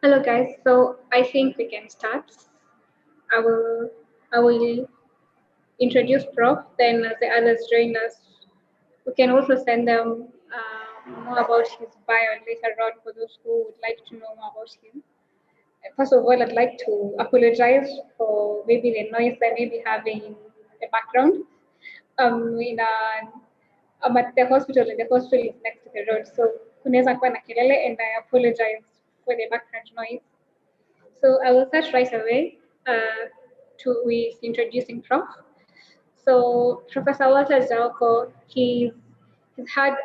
Hello guys, so I think we can start. I will introduce Prof, then as the others join us, we can also send them more about his bio later on for those who would like to know more about him. First of all, I'd like to apologize for maybe the noise I may be having in the background. I'm at the hospital and the hospital is next to the road, so kunaweza kuwa na kelele, and I apologize for the background noise. So I will start right away with introducing Prof. So Professor Walter Zauko, he's had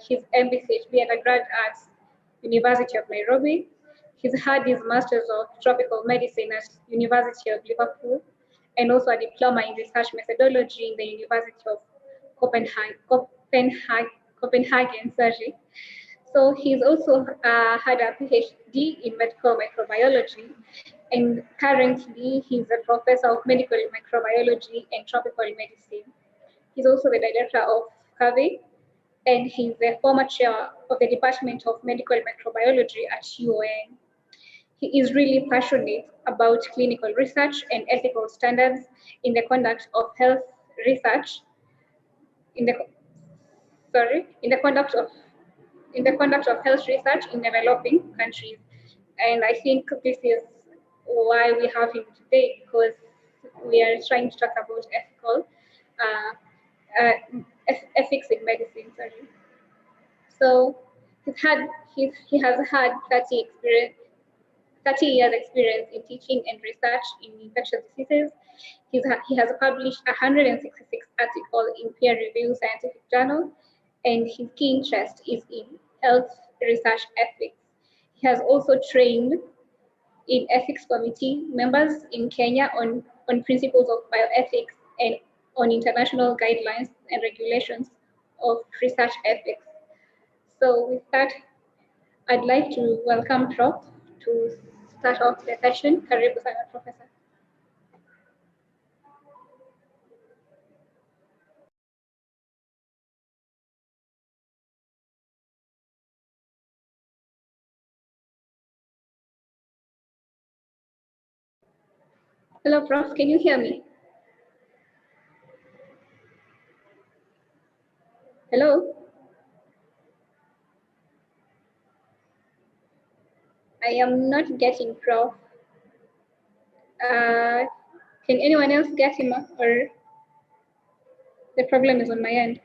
his MBCHB undergrad at University of Nairobi. He's had his Masters of Tropical Medicine at University of Liverpool, and also a diploma in research methodology in the University of Copenhagen, sorry. So he's also had a PhD in medical microbiology, and currently he's a professor of medical microbiology and tropical medicine. He's also the director of CAVI, and he's the former chair of the Department of Medical Microbiology at UON. He is really passionate about clinical research and ethical standards in the conduct of health research, in the conduct of health research in developing countries. And I think this is why we have him today, because we are trying to talk about ethics in medicine. Sorry. So he has had 30 years experience in teaching and research in infectious diseases. He has published 166 articles in peer-reviewed scientific journals, and his key interest is in health research ethics. He has also trained in ethics committee members in Kenya on principles of bioethics and on international guidelines and regulations of research ethics. So with that, I'd like to welcome Prof to start off the session. Karibu sana, Professor. Hello, Prof. Can you hear me? Hello? I am not getting Prof. Can anyone else get him, or the problem is on my end?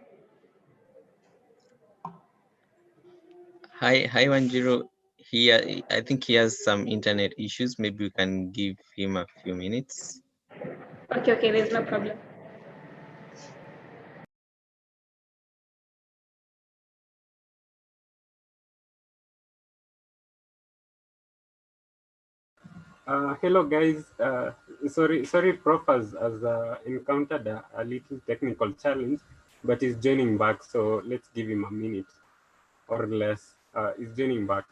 Hi, Wanjiro. I think he has some internet issues. Maybe we can give him a few minutes. Okay, there's no problem. Hello guys, sorry Prof has encountered a little technical challenge, but he's joining back, so let's give him a minute or less. He's joining back.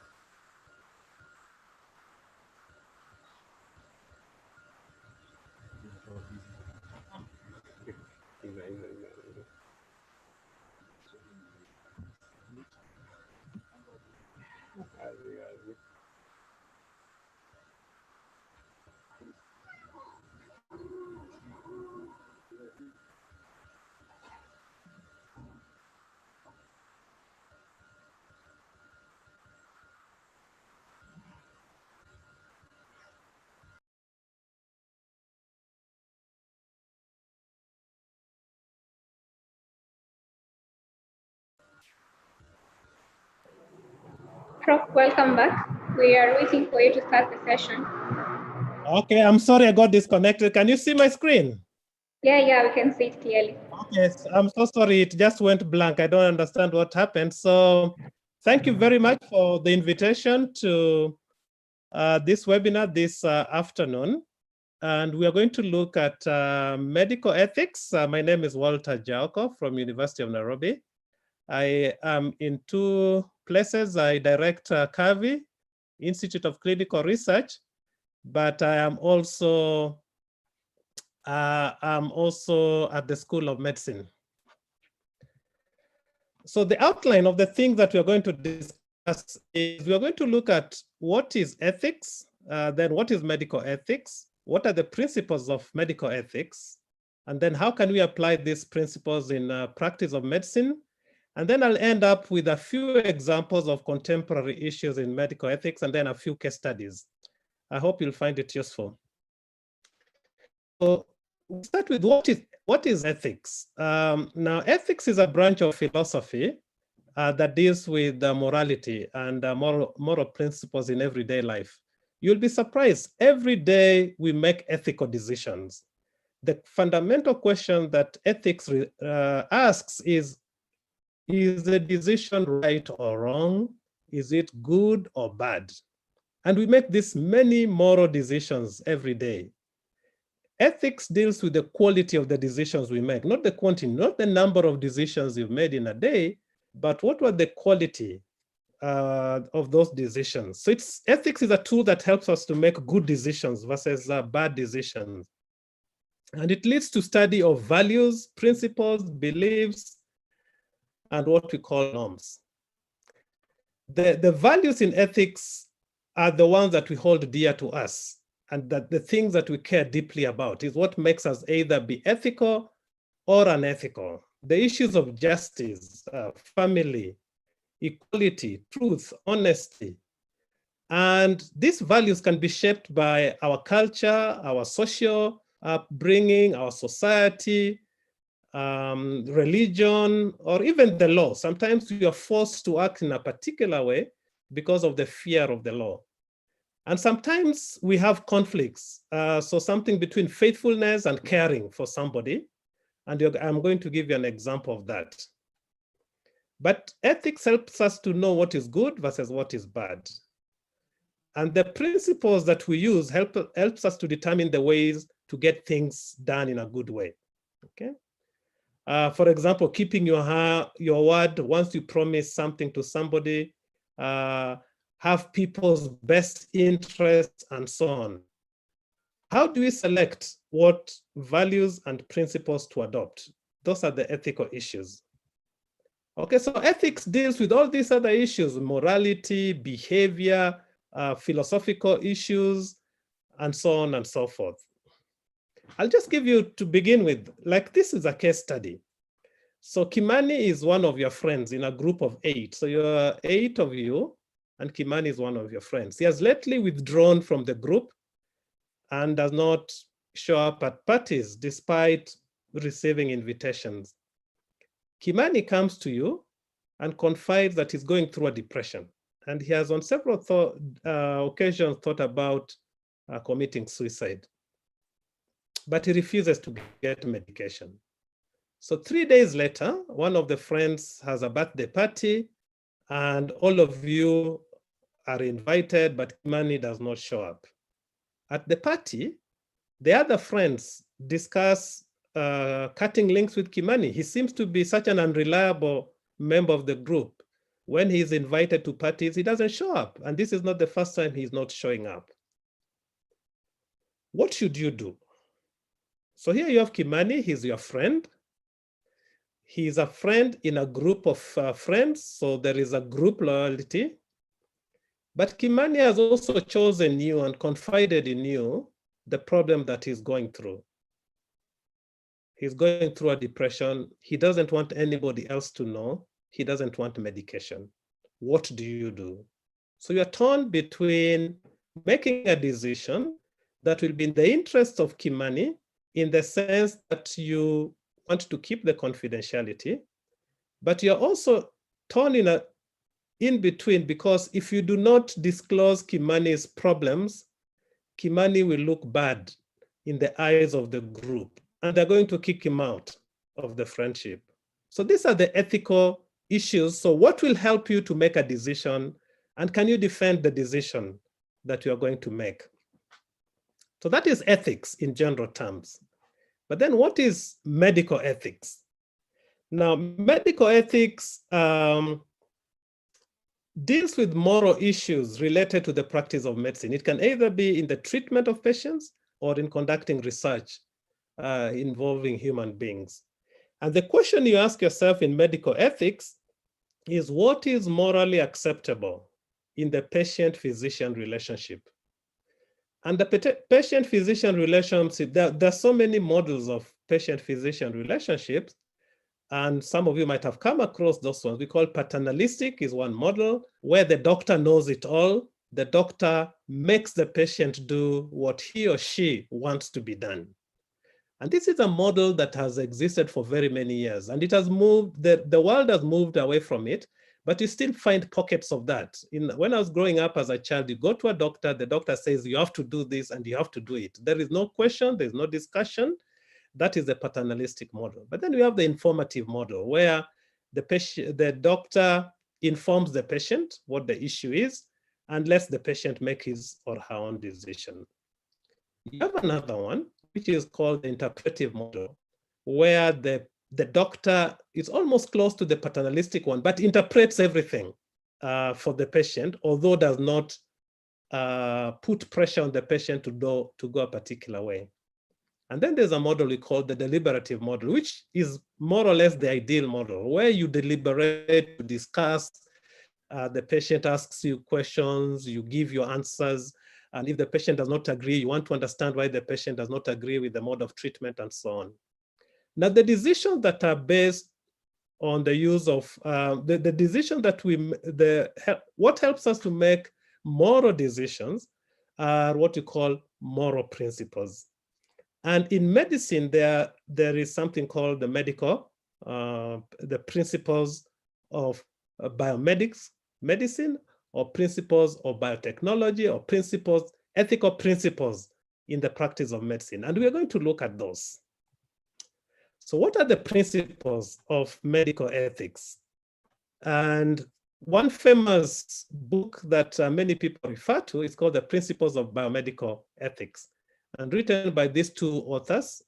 Prof, welcome back. We are waiting for you to start the session. Okay, I'm sorry I got disconnected. Can you see my screen? Yeah, we can see it clearly. Okay, I'm so sorry. It just went blank. I don't understand what happened. So thank you very much for the invitation to this webinar this afternoon. And we are going to look at medical ethics. My name is Walter Jalko from University of Nairobi. I am in two places. I direct CAVI, Institute of Clinical Research, but I am also I'm also at the School of Medicine. So the outline of the thing that we're going to discuss us is we are going to look at what is ethics, then what is medical ethics, what are the principles of medical ethics, and then how can we apply these principles in practice of medicine. And then I'll end up with a few examples of contemporary issues in medical ethics and then a few case studies. I hope you'll find it useful. So we'll start with what is ethics? Now, ethics is a branch of philosophy that deals with morality and moral principles in everyday life. You'll be surprised, every day we make ethical decisions. The fundamental question that ethics asks is the decision right or wrong? Is it good or bad? And we make these many moral decisions every day. Ethics deals with the quality of the decisions we make, not the quantity, not the number of decisions you've made in a day, but what were the quality of those decisions. So ethics is a tool that helps us to make good decisions versus bad decisions. And it leads to study of values, principles, beliefs, and what we call norms. The values in ethics are the ones that we hold dear to us, and that the things that we care deeply about is what makes us either be ethical or unethical. The issues of justice, family, equality, truth, honesty. And these values can be shaped by our culture, our social upbringing, our society, religion, or even the law. Sometimes we are forced to act in a particular way because of the fear of the law. And sometimes we have conflicts. So something between faithfulness and caring for somebody. And I'm going to give you an example of that. But ethics helps us to know what is good versus what is bad. And the principles that we use helps us to determine the ways to get things done in a good way, okay? For example, keeping your word once you promise something to somebody, have people's best interests, and so on. How do we select what values and principles to adopt? Those are the ethical issues. Okay, so ethics deals with all these other issues, morality, behavior, philosophical issues, and so on and so forth. I'll just give you, to begin with, like this is a case study. So Kimani is one of your friends in a group of 8. So you're 8 of you, and Kimani is one of your friends. He has lately withdrawn from the group and does not show up at parties despite receiving invitations. Kimani comes to you and confides that he's going through a depression. And he has on several occasions thought about committing suicide. But he refuses to get medication. So 3 days later, one of the friends has a birthday party and all of you are invited, but Kimani does not show up. At the party, the other friends discuss cutting links with Kimani. He seems to be such an unreliable member of the group. When he's invited to parties, he doesn't show up. And this is not the first time he's not showing up. What should you do? So here you have Kimani, he's your friend. He's a friend in a group of friends, so there is a group loyalty. But Kimani has also chosen you and confided in you the problem that he's going through. He's going through a depression. He doesn't want anybody else to know. He doesn't want medication. What do you do? So you're torn between making a decision that will be in the interest of Kimani, in the sense that you want to keep the confidentiality, but you're also torn in between, because if you do not disclose Kimani's problems, Kimani will look bad in the eyes of the group, and they're going to kick him out of the friendship. So these are the ethical issues. So what will help you to make a decision, and can you defend the decision that you're going to make? So that is ethics in general terms. But then what is medical ethics? Now, medical ethics deals with moral issues related to the practice of medicine. It can either be in the treatment of patients or in conducting research involving human beings. And the question you ask yourself in medical ethics is what is morally acceptable in the patient-physician relationship. And the patient-physician relationship, there are so many models of patient-physician relationships, and some of you might have come across those ones. We call paternalistic is one model where the doctor knows it all. The doctor makes the patient do what he or she wants to be done. And this is a model that has existed for very many years, and it has moved, the world has moved away from it, but you still find pockets of that. When I was growing up as a child, you go to a doctor, the doctor says, you have to do this and you have to do it. There is no question, there's no discussion. That is the paternalistic model. But then we have the informative model where the doctor informs the patient what the issue is and lets the patient make his or her own decision. You have another one, which is called the interpretive model, where the doctor is almost close to the paternalistic one, but interprets everything for the patient, although does not put pressure on the patient to go a particular way. And then there's a model we call the deliberative model, which is more or less the ideal model, where you deliberate, you discuss, the patient asks you questions, you give your answers, and if the patient does not agree, you want to understand why the patient does not agree with the mode of treatment and so on. Now, the decisions that are based on the use of, the decision that what helps us to make moral decisions are what you call moral principles. And in medicine, there is something called the the principles of medicine, or principles of biotechnology, or ethical principles in the practice of medicine. And we are going to look at those. So what are the principles of medical ethics? And one famous book that many people refer to is called The Principles of Biomedical Ethics, and written by these two authors,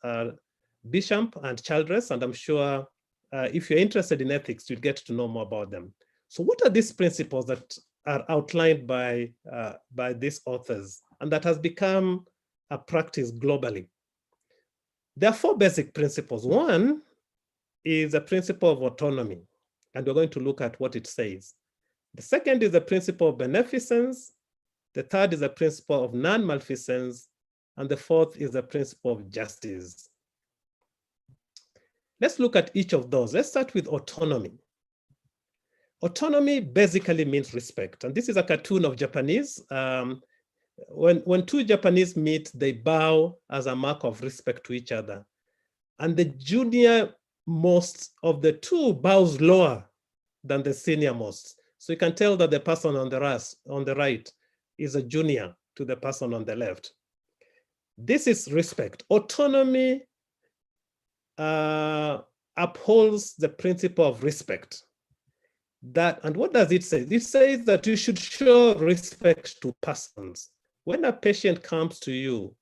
Bishop and Childress, and I'm sure if you're interested in ethics, you'll get to know more about them. So what are these principles that are outlined by these authors and that has become a practice globally? There are four basic principles. One is a principle of autonomy, and we're going to look at what it says. The second is the principle of beneficence. The third is the principle of non-malfeasance. And the fourth is the principle of justice. Let's look at each of those. Let's start with autonomy. Autonomy basically means respect. And this is a cartoon of Japanese. When two Japanese meet, they bow as a mark of respect to each other. And the junior most of the two bows lower than the senior most. So you can tell that the person on the right is a junior to the person on the left. This is respect. Autonomy upholds the principle of respect. And what does it say? It says that you should show respect to persons. When a patient comes to you,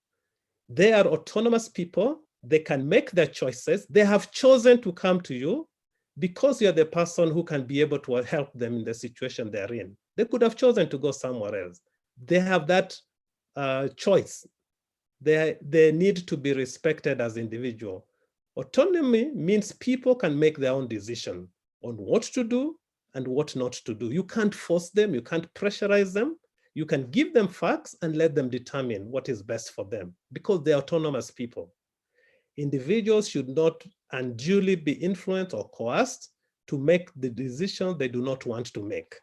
they are autonomous people. They can make their choices. They have chosen to come to you because you're the person who can be able to help them in the situation they're in. They could have chosen to go somewhere else. They have that choice. They need to be respected as individuals. Autonomy means people can make their own decision on what to do and what not to do. You can't force them, you can't pressurize them. You can give them facts and let them determine what is best for them because they're autonomous people. Individuals should not unduly be influenced or coerced to make the decision they do not want to make.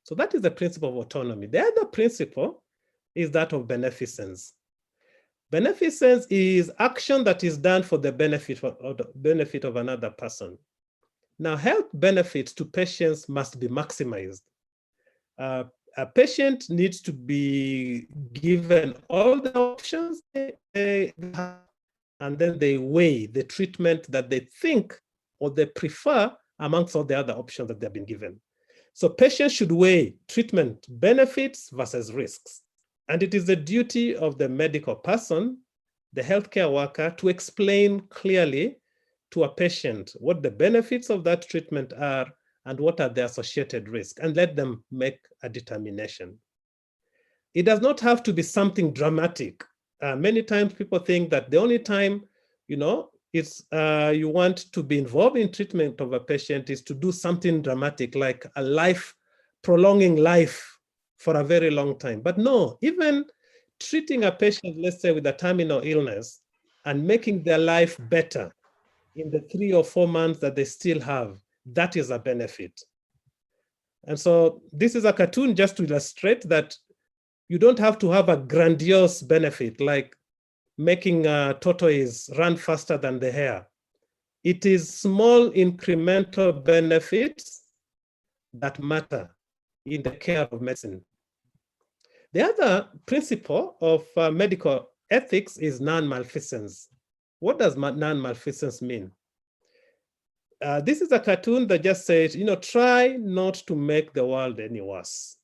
So that is the principle of autonomy. The other principle is that of beneficence. Beneficence is action that is done for the benefit of another person. Now, health benefits to patients must be maximized. A patient needs to be given all the options they have, and then they weigh the treatment that they think or they prefer amongst all the other options that they've been given. So patients should weigh treatment benefits versus risks. And it is the duty of the medical person, the healthcare worker, to explain clearly to a patient what the benefits of that treatment are and what are the associated risks, and let them make a determination. It does not have to be something dramatic. Many times people think that the only time, it's you want to be involved in treatment of a patient is to do something dramatic, like a life, prolonging life for a very long time. But no, even treating a patient, let's say with a terminal illness, and making their life better in the 3 or 4 months that they still have, that is a benefit. And so this is a cartoon just to illustrate that you don't have to have a grandiose benefit like making a tortoise run faster than the hare. It is small incremental benefits that matter in the care of medicine. The other principle of medical ethics is non-malfeasance. What does non-malfeasance mean? This is a cartoon that just says, try not to make the world any worse.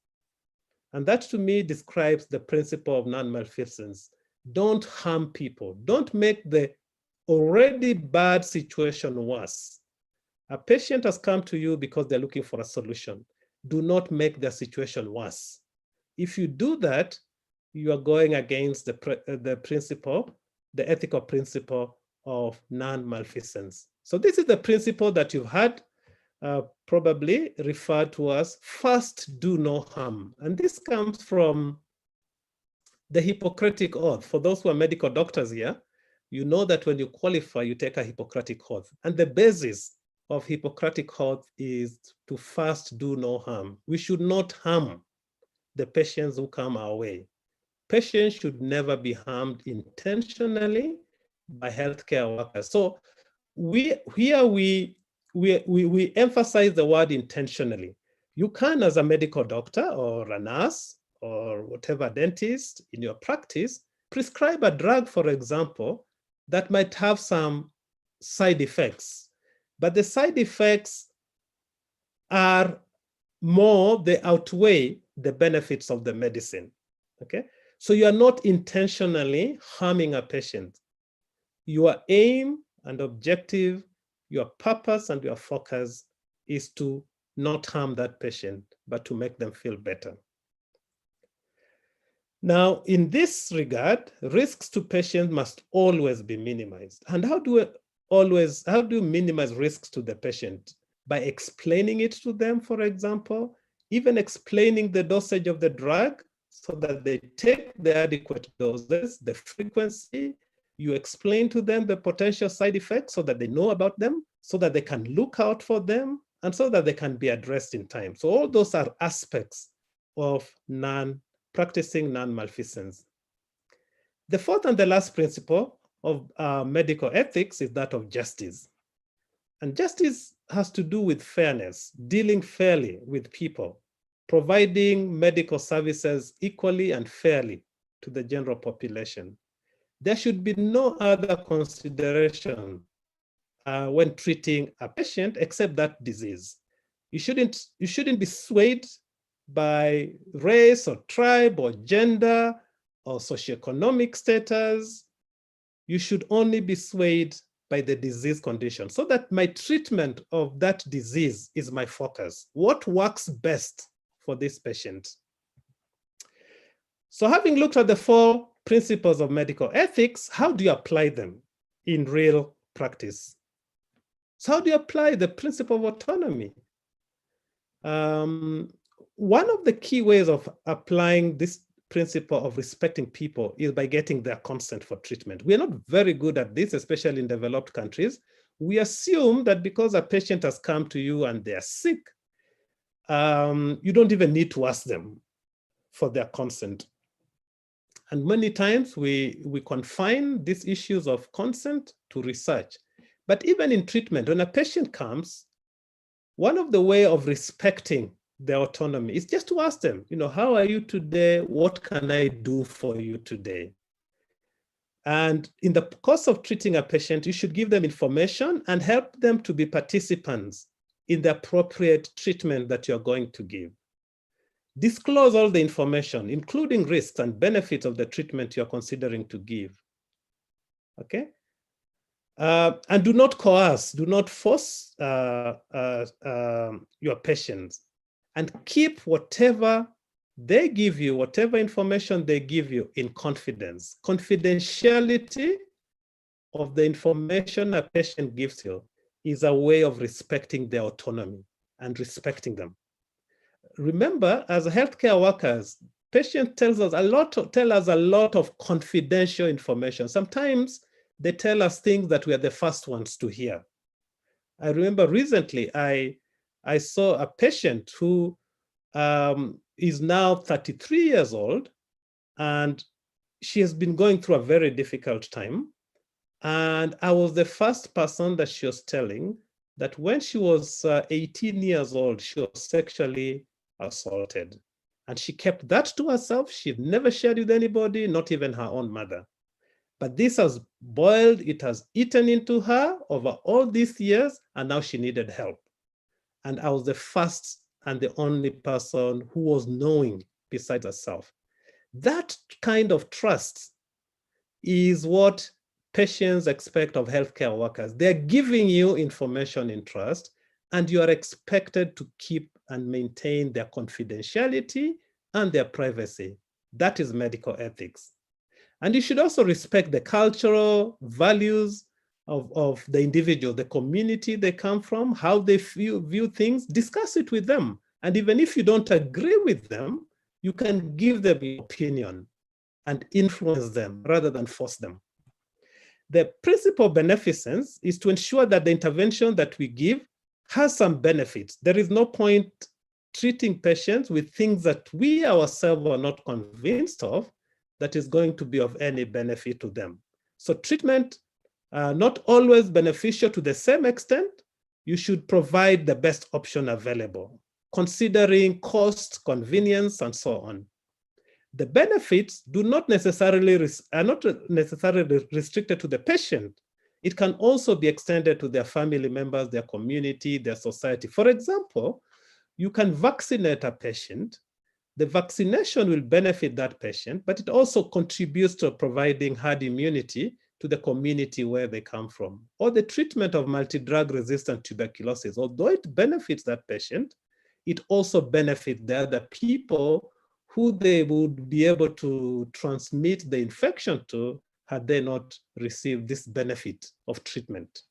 And that to me describes the principle of non-malfeasance. Don't harm people. Don't make the already bad situation worse. A patient has come to you because they're looking for a solution. Do not make their situation worse. If you do that, you are going against the principle, the ethical principle of non-malfeasance. So this is the principle that you've had probably referred to as first do no harm. And this comes from the Hippocratic Oath. For those who are medical doctors here, you know that when you qualify, you take a Hippocratic Oath. And the basis of Hippocratic Oath is to first do no harm. We should not harm the patients who come our way. Patients should never be harmed intentionally by healthcare workers. So we emphasize the word intentionally. You can, as a medical doctor or a nurse or whatever dentist in your practice, prescribe a drug, for example, that might have some side effects, but the side effects are more, they outweigh the benefits of the medicine, okay? So you are not intentionally harming a patient. Your aim and objective, your purpose and your focus is to not harm that patient, but to make them feel better. Now, in this regard, risks to patients must always be minimized. And how do you minimize risks to the patient? By explaining it to them, for example, even explaining the dosage of the drug so that they take the adequate doses, the frequency. You explain to them the potential side effects so that they know about them, so that they can look out for them, and so that they can be addressed in time. So all those are aspects of practicing non-malfeasance. The fourth and the last principle of medical ethics is that of justice. And justice has to do with fairness, dealing fairly with people, providing medical services equally and fairly to the general population. There should be no other consideration when treating a patient except that disease. You shouldn't be swayed by race or tribe or gender or socioeconomic status. You should only be swayed by the disease condition, so that my treatment of that disease is my focus. What works best for this patient? So having looked at the 4 principles of medical ethics, how do you apply them in real practice? So how do you apply the principle of autonomy? One of the key ways of applying this principle of respecting people is by getting their consent for treatment. We are not very good at this, especially in developed countries. We assume that because a patient has come to you and they are sick, you don't even need to ask them for their consent. And many times we confine these issues of consent to research. But even in treatment, when a patient comes, one of the ways of respecting their autonomy is just to ask them, how are you today? What can I do for you today? And in the course of treating a patient, you should give them information and help them to be participants in the appropriate treatment that you're going to give. Disclose all the information, including risks and benefits of the treatment you're considering to give. Okay? And do not coerce, do not force your patients. And keep whatever they give you, whatever information they give you, in confidence. Confidentiality of the information a patient gives you is a way of respecting their autonomy and respecting them. Remember, as healthcare workers, patients tell us a lot of confidential information. Sometimes they tell us things that we are the first ones to hear. I remember recently I saw a patient who is now 33 years old, and she has been going through a very difficult time. And I was the first person that she was telling that when she was 18 years old, she was sexually assaulted. And she kept that to herself. She never shared with anybody, not even her own mother. But this has boiled, it has eaten into her over all these years, and now she needed help. And I was the first and the only person who was knowing besides herself. That kind of trust is what patients expect of healthcare workers. They're giving you information in trust, and you are expected to keep and maintain their confidentiality and their privacy. That is medical ethics. And you should also respect the cultural values of the individual, the community they come from, how they view things. Discuss it with them. And even if you don't agree with them, you can give them your opinion and influence them rather than force them. The principle of beneficence is to ensure that the intervention that we give has some benefits. There is no point treating patients with things that we ourselves are not convinced of that is going to be of any benefit to them. So treatment, not always beneficial to the same extent. You should provide the best option available, considering cost, convenience, and so on. The benefits are not necessarily restricted to the patient. It can also be extended to their family members, their community, their society. For example, you can vaccinate a patient. The vaccination will benefit that patient, but it also contributes to providing herd immunity to the community where they come from. Or the treatment of multi-drug resistant tuberculosis, although it benefits that patient, it also benefits the other people who they would be able to transmit the infection to had they not received this benefit of treatment.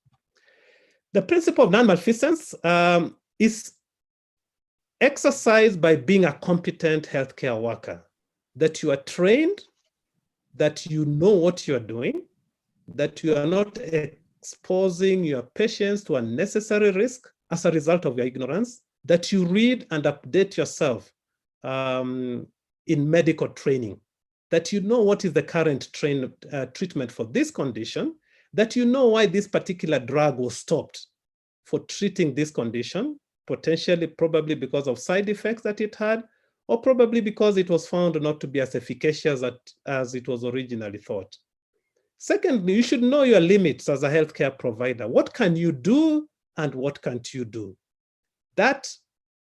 The principle of non-malfeasance is exercised by being a competent healthcare worker, that you are trained, that you know what you're doing, that you are not exposing your patients to unnecessary risk as a result of your ignorance, that you read and update yourself in medical training, that you know what is the current treatment for this condition, that you know why this particular drug was stopped for treating this condition, potentially probably because of side effects that it had, or probably because it was found not to be as efficacious as it was originally thought. Secondly, you should know your limits as a healthcare provider. What can you do and what can't you do? That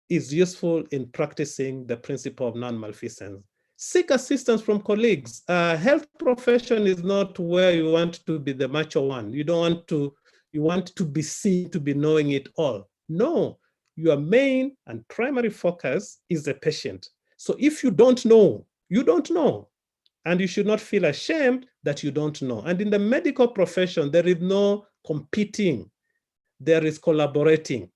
is useful in practicing the principle of non-malfeasance. Seek assistance from colleagues. Health profession is not where you want to be the macho one. You want to be seen to be knowing it all. No, your main and primary focus is the patient. So if you don't know, you don't know. And you should not feel ashamed that you don't know. And in the medical profession, there is no competing. There is collaborating.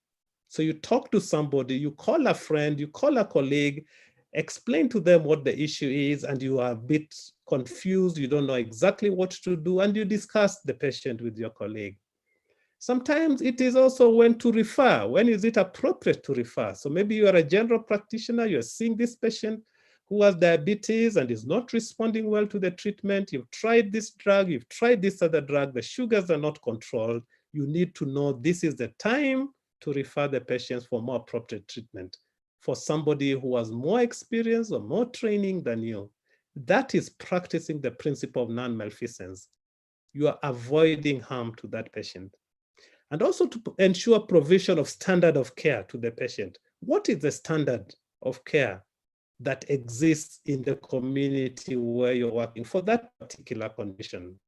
So you talk to somebody, you call a friend, you call a colleague, explain to them what the issue is, and you are a bit confused, you don't know exactly what to do, and you discuss the patient with your colleague. Sometimes it is also when to refer. When is it appropriate to refer? So maybe you are a general practitioner, you're seeing this patient who has diabetes and is not responding well to the treatment. You've tried this drug, you've tried this other drug, the sugars are not controlled. You need to know this is the time to refer the patients for more appropriate treatment for somebody who has more experience or more training than you. That is practicing the principle of non-malfeasance. You are avoiding harm to that patient. And also to ensure provision of standard of care to the patient. What is the standard of care that exists in the community where you're working for that particular condition?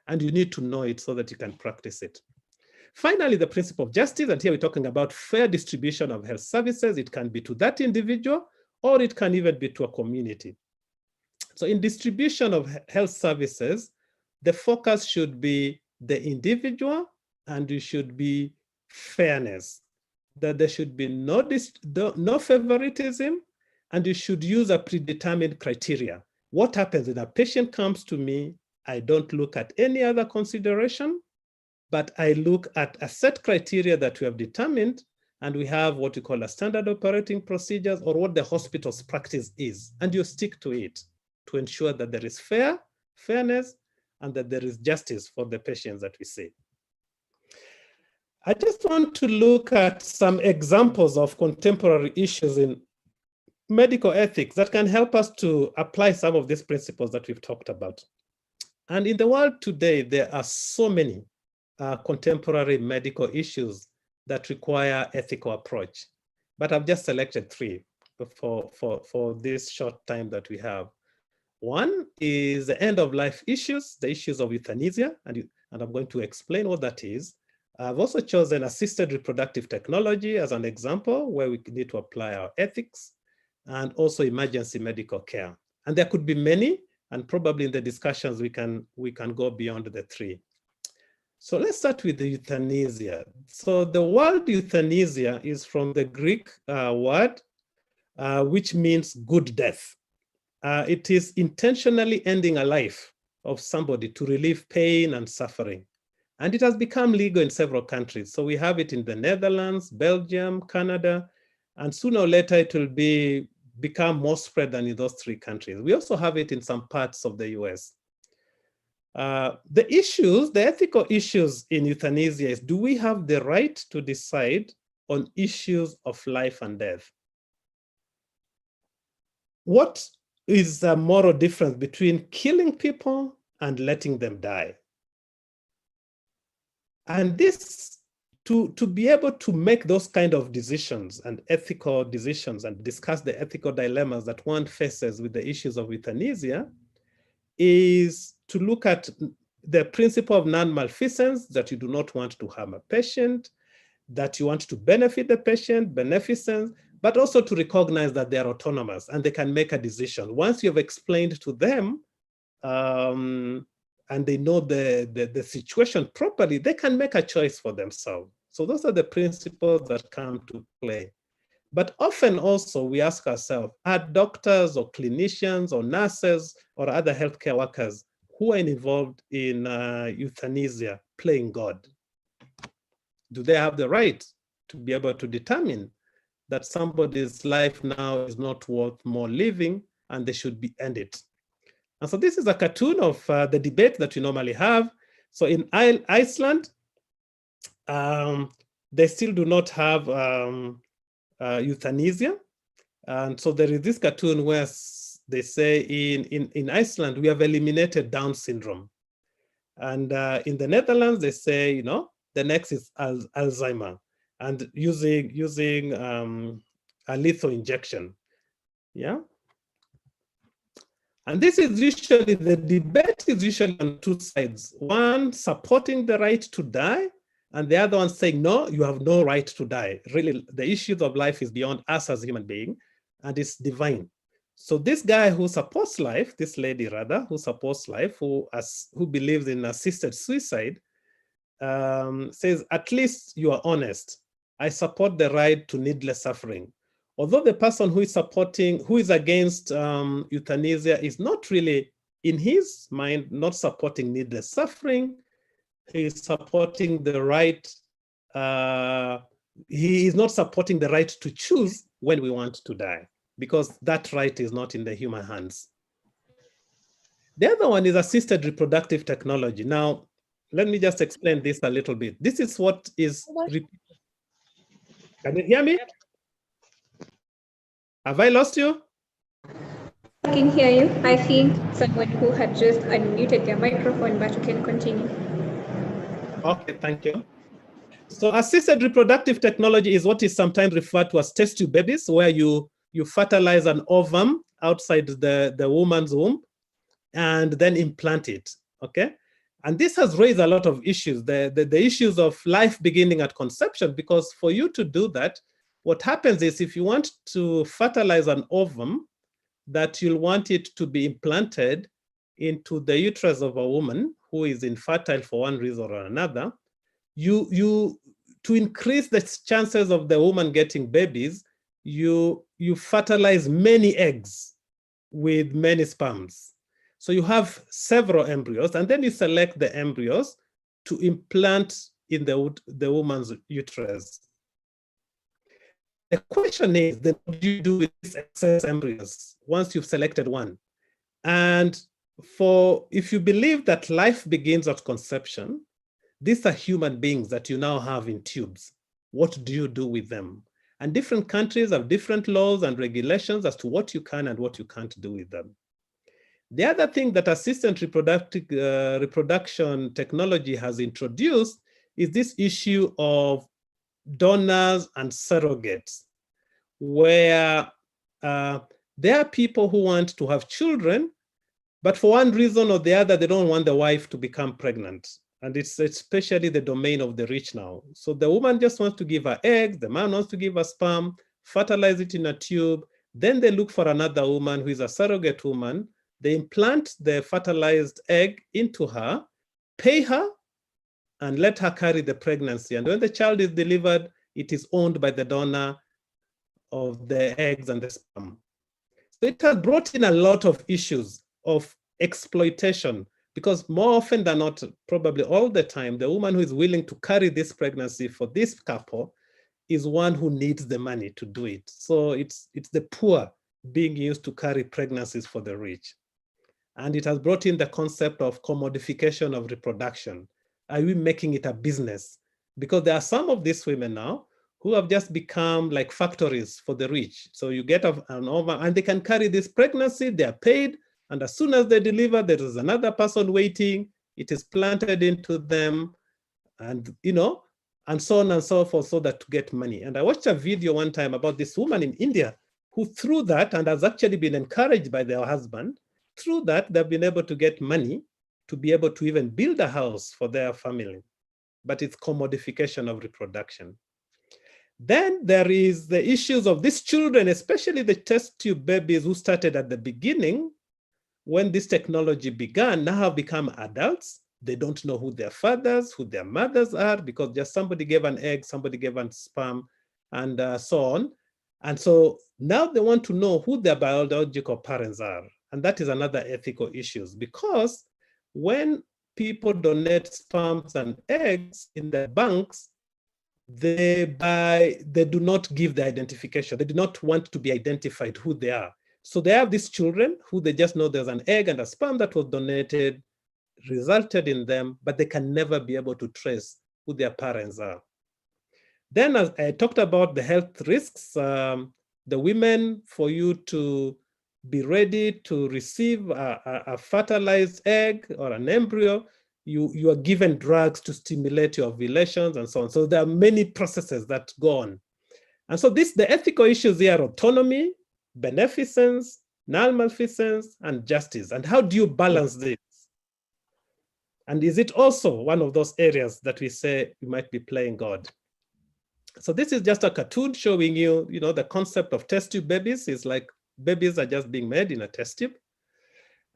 And you need to know it so that you can practice it. Finally, the principle of justice, and here we're talking about fair distribution of health services. It can be to that individual, or it can even be to a community. So in distribution of health services, the focus should be the individual, and it should be fairness, that there should be no favoritism, and you should use a predetermined criteria. What happens when a patient comes to me? I don't look at any other consideration, but I look at a set criteria that we have determined, and we have what we call a standard operating procedures, or what the hospital's practice is, and you stick to it to ensure that there is fairness, and that there is justice for the patients that we see. I just want to look at some examples of contemporary issues in medical ethics that can help us to apply some of these principles that we've talked about. And in the world today, there are so many contemporary medical issues that require ethical approach. But I've just selected 3 for this short time that we have. One is the end of life issues, the issues of euthanasia, and I'm going to explain what that is. I've also chosen assisted reproductive technology as an example where we need to apply our ethics, and also emergency medical care. And there could be many, and probably in the discussions we can go beyond the 3. So let's start with the euthanasia. So the word euthanasia is from the Greek word, which means good death. It is intentionally ending a life of somebody to relieve pain and suffering. And it has become legal in several countries. So we have it in the Netherlands, Belgium, Canada, and sooner or later it will become more spread than in those 3 countries. We also have it in some parts of the US. The ethical issues in euthanasia is, do we have the right to decide on issues of life and death? What is the moral difference between killing people and letting them die? And this, to be able to make those kind of decisions and ethical decisions and discuss the ethical dilemmas that one faces with the issues of euthanasia, is to look at the principle of non-malfeasance, that you do not want to harm a patient, that you want to benefit the patient, beneficence, but also to recognize that they are autonomous and they can make a decision. Once you have explained to them and they know the situation properly, they can make a choice for themselves. So those are the principles that come to play. But often also we ask ourselves, are doctors or clinicians or nurses or other healthcare workers who are involved in euthanasia playing God? Do they have the right to be able to determine that somebody's life now is not worth more living and they should be ended? And so this is a cartoon of the debate that we normally have. So in Iceland, they still do not have euthanasia. And so there is this cartoon where they say in Iceland, we have eliminated Down syndrome. And in the Netherlands, they say, you know, the next is Alzheimer, and using a lethal injection. Yeah. And this is usually, the debate is usually on 2 sides. One supporting the right to die, and the other one saying, no, you have no right to die. Really, the issues of life is beyond us as human beings, and it's divine. So this guy who supports life, this lady rather, who supports life, who believes in assisted suicide, says, at least you are honest. I support the right to needless suffering. Although the person who is against euthanasia is not really, in his mind, not supporting needless suffering, he is supporting the right, he is not supporting the right to choose when we want to die, because that right is not in the human hands. The other one is assisted reproductive technology. Now, let me just explain this a little bit. This is what is, can you hear me? Have I lost you? I can hear you. I think someone who had just unmuted their microphone, but you can continue. Okay, thank you. So assisted reproductive technology is what is sometimes referred to as test tube babies, where you fertilize an ovum outside the woman's womb and then implant it, okay? And this has raised a lot of issues, the issues of life beginning at conception, because for you to do that, what happens is if you want to fertilize an ovum, that you'll want it to be implanted into the uterus of a woman who is infertile for one reason or another, to increase the chances of the woman getting babies, you fertilize many eggs with many sperms. So you have several embryos, and then you select the embryos to implant in the woman's uterus. The question is, then what do you do with these excess embryos once you've selected one? And if you believe that life begins at conception, these are human beings that you now have in tubes. What do you do with them? And different countries have different laws and regulations as to what you can and what you can't do with them. The other thing that assisted reproduction technology has introduced is this issue of donors and surrogates, where there are people who want to have children, but for one reason or the other, they don't want the wife to become pregnant. And it's especially the domain of the rich now. So the woman just wants to give her eggs, the man wants to give her sperm, fertilize it in a tube. Then they look for another woman who is a surrogate woman. They implant the fertilized egg into her, pay her, and let her carry the pregnancy. And when the child is delivered, it is owned by the donor of the eggs and the sperm. So it has brought in a lot of issues of exploitation, because more often than not, probably all the time, the woman who is willing to carry this pregnancy for this couple is one who needs the money to do it. So it's the poor being used to carry pregnancies for the rich. And it has brought in the concept of commodification of reproduction. Are we making it a business? Because there are some of these women now who have just become like factories for the rich. So you get an over, and they can carry this pregnancy, they are paid, and as soon as they deliver, there is another person waiting, it is planted into them, and and so on and so forth, so that to get money. And I watched a video one time about this woman in India who through that, and has actually been encouraged by their husband, through that they've been able to get money to be able to even build a house for their family. But it's commodification of reproduction. Then there is the issues of these children, especially the test tube babies who started at the beginning, when this technology began, now have become adults. They don't know who their fathers, who their mothers are, because just somebody gave an egg, somebody gave a sperm, and so on. And so now they want to know who their biological parents are. And that is another ethical issue, because when people donate sperms and eggs in the banks, they do not give the identification. They do not want to be identified who they are. So they have these children who they just know there's an egg and a sperm that was donated, resulted in them, but they can never be able to trace who their parents are. Then as I talked about the health risks, the women, for you to be ready to receive a fertilized egg or an embryo, you are given drugs to stimulate your ovulations and so on. So there are many processes that go on. And so the ethical issues here are autonomy, beneficence, non-malfeasance, and justice. And how do you balance this? And is it also one of those areas that we say you might be playing God? So this is just a cartoon showing you, the concept of test tube babies is like babies are just being made in a test tube.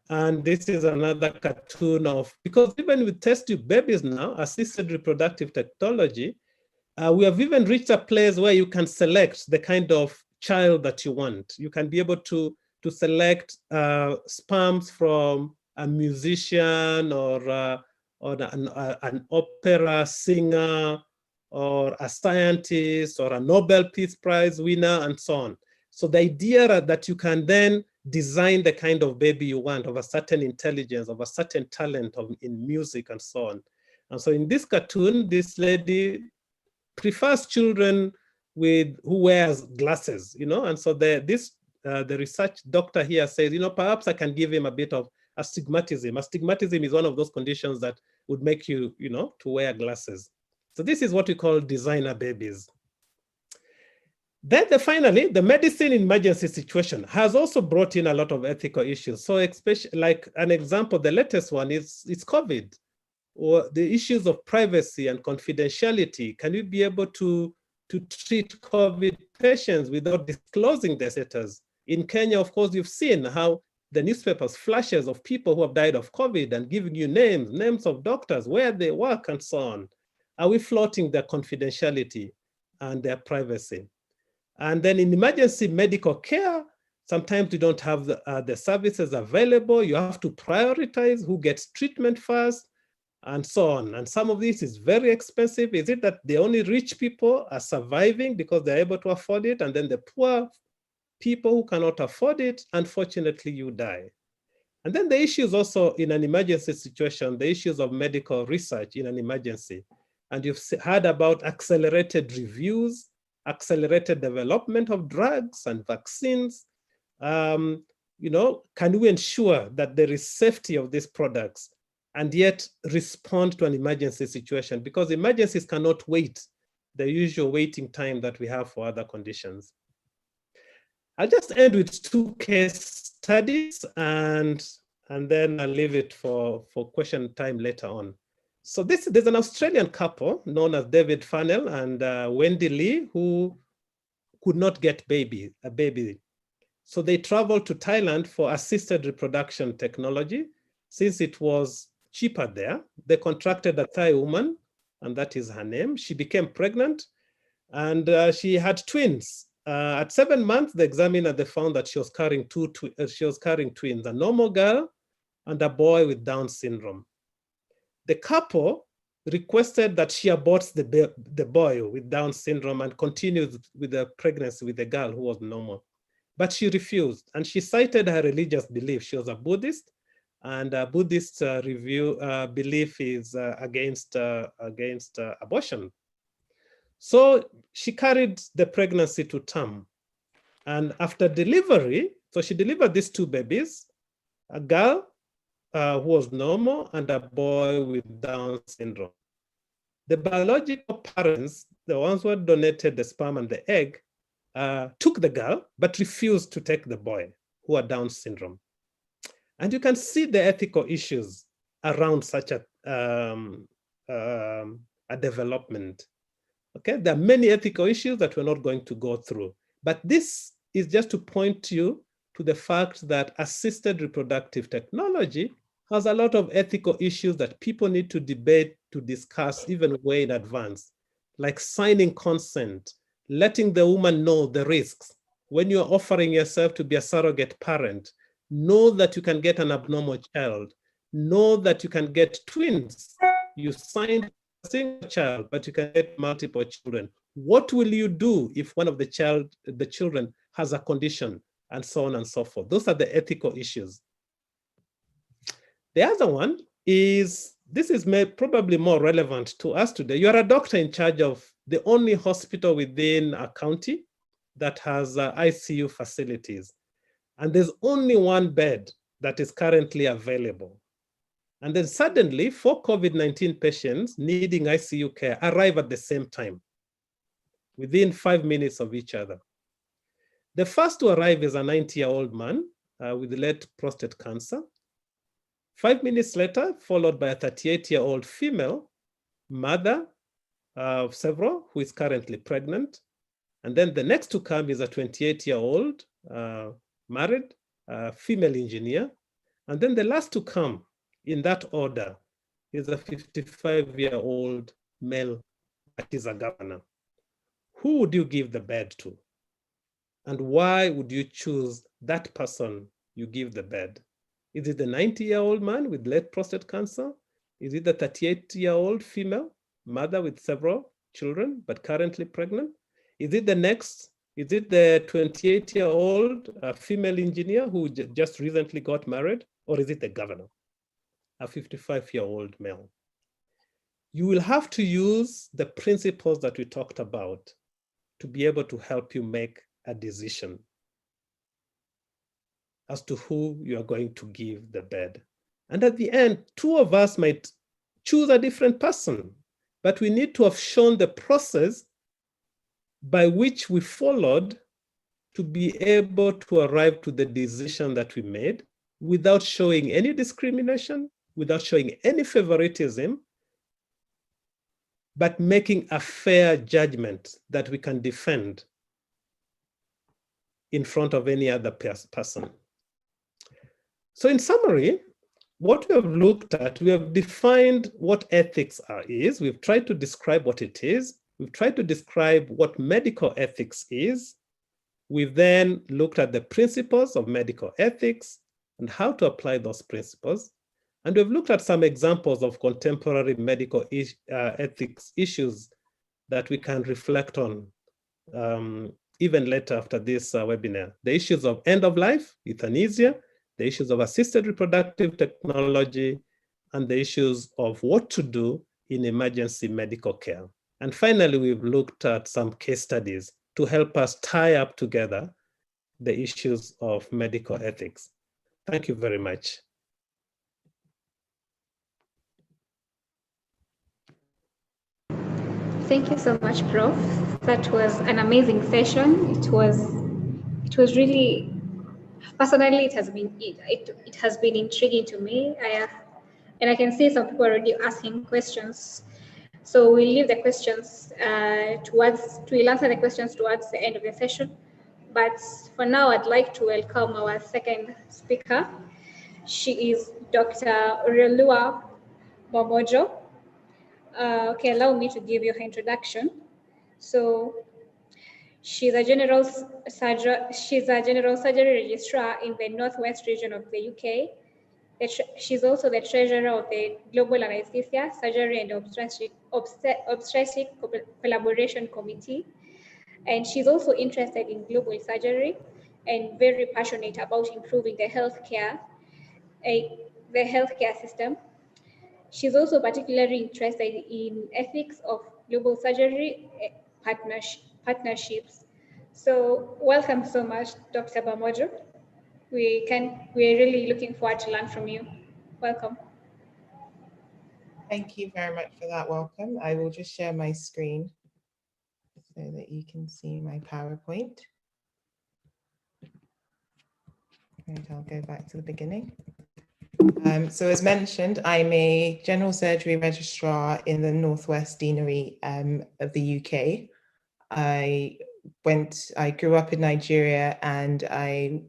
And this is another cartoon of, because even with test tube babies now, assisted reproductive technology, we have even reached a place where you can select the kind of child that you want. You can be able to select sperms from a musician or an opera singer or a scientist or a Nobel Peace Prize winner and so on. So the idea that you can then design the kind of baby you want, of a certain intelligence, of a certain talent in music and so on. And so in this cartoon, this lady prefers children who wears glasses, and so the research doctor here says, perhaps I can give him a bit of astigmatism. Astigmatism is one of those conditions that would make you, to wear glasses. So this is what we call designer babies. Then finally, the medicine in emergency situation has also brought in a lot of ethical issues. So especially like an example, the latest one is COVID, or the issues of privacy and confidentiality. Can we be able to treat COVID patients without disclosing their status? In Kenya, of course, you've seen how the newspapers flashes of people who have died of COVID and giving you names of doctors, where they work and so on? Are we flouting their confidentiality and their privacy? And then in emergency medical care, sometimes you don't have the services available. You have to prioritize who gets treatment first and so on. And some of this is very expensive. Is it that the only rich people are surviving because they're able to afford it, and then the poor people who cannot afford it, unfortunately, you die? And then the issues also in an emergency situation, the issues of medical research in an emergency. And you've heard about accelerated reviews, accelerated development of drugs and vaccines. Can we ensure that there is safety of these products and yet respond to an emergency situation? Because emergencies cannot wait the usual waiting time that we have for other conditions. I'll just end with 2 case studies and then I'll leave it for question time later on. So there's an Australian couple known as David Farnell and Wendy Lee who could not get a baby. So they traveled to Thailand for assisted reproduction technology. Since it was cheaper there, they contracted a Thai woman, and that is her name. She became pregnant, and she had twins. At 7 months, the examiner found that she was carrying twins, a normal girl and a boy with Down syndrome. The couple requested that she aborts the boy with Down syndrome and continues with the pregnancy with the girl who was normal. But she refused, and she cited her religious belief. She was a Buddhist, and a Buddhist belief is against abortion. So she carried the pregnancy to term. And after delivery, so she delivered these 2 babies, a girl who was normal and a boy with Down syndrome. The biological parents, the ones who had donated the sperm and the egg, took the girl, but refused to take the boy who had Down syndrome. And you can see the ethical issues around such a development. Okay, there are many ethical issues that we're not going to go through, but this is just to point you to the fact that assisted reproductive technology has a lot of ethical issues that people need to debate, to discuss even way in advance, like signing consent, letting the woman know the risks. When you're offering yourself to be a surrogate parent, know that you can get an abnormal child, know that you can get twins. You signed a single child, but you can get multiple children. What will you do if one of the children has a condition, and so on and so forth? Those are the ethical issues. The other one is, this is probably more relevant to us today. You are a doctor in charge of the only hospital within a county that has ICU facilities. And there's only 1 bed that is currently available. And then suddenly 4 COVID-19 patients needing ICU care arrive at the same time, within 5 minutes of each other. The first to arrive is a 90-year-old man with late prostate cancer. 5 minutes later, followed by a 38-year-old female, mother of several, who is currently pregnant. And then the next to come is a 28-year-old married female engineer. And then the last to come in that order is a 55-year-old male that is a governor. Who would you give the bed to? And why would you choose that person you give the bed? Is it the 90-year-old man with late prostate cancer? Is it the 38-year-old female mother with several children but currently pregnant? Is it the next? Is it the 28-year-old female engineer who just recently got married? Or is it the governor, a 55-year-old male? You will have to use the principles that we talked about to be able to help you make a decision as to who you are going to give the bed. And at the end, 2 of us might choose a different person, but we need to have shown the process by which we followed to be able to arrive to the decision that we made without showing any discrimination, without showing any favoritism, but making a fair judgment that we can defend in front of any other person. So in summary, what we have looked at, we have defined what ethics is. We've tried to describe what it is. We've tried to describe what medical ethics is. We've then looked at the principles of medical ethics and how to apply those principles. And we've looked at some examples of contemporary medical ethics issues that we can reflect on even later after this webinar. The issues of end of life, euthanasia, the issues of assisted reproductive technology, and the issues of what to do in emergency medical care. And finally, we've looked at some case studies to help us tie up together the issues of medical ethics. Thank you very much. Thank you so much, Prof. That was an amazing session. It was really, personally, it has been intriguing to me. And I can see some people already asking questions. So we'll leave the questions we'll answer the questions towards the end of the session. But for now, I'd like to welcome our second speaker. She is Dr. Realua Bomojo. Okay, allow me to give you her introduction. So she's a general surgery registrar in the Northwest region of the UK. She's also the treasurer of the Global Anesthesia, Surgery and Obstetric Collaboration Committee. And she's also interested in global surgery and very passionate about improving the healthcare system. She's also particularly interested in ethics of global surgery partnerships. So welcome so much, Dr. Bomojo. We're really looking forward to learn from you. Welcome. Thank you very much for that welcome. I will just share my screen so that you can see my PowerPoint. Right, I'll go back to the beginning. So as mentioned, I'm a general surgery registrar in the Northwest Deanery of the UK. I grew up in Nigeria and I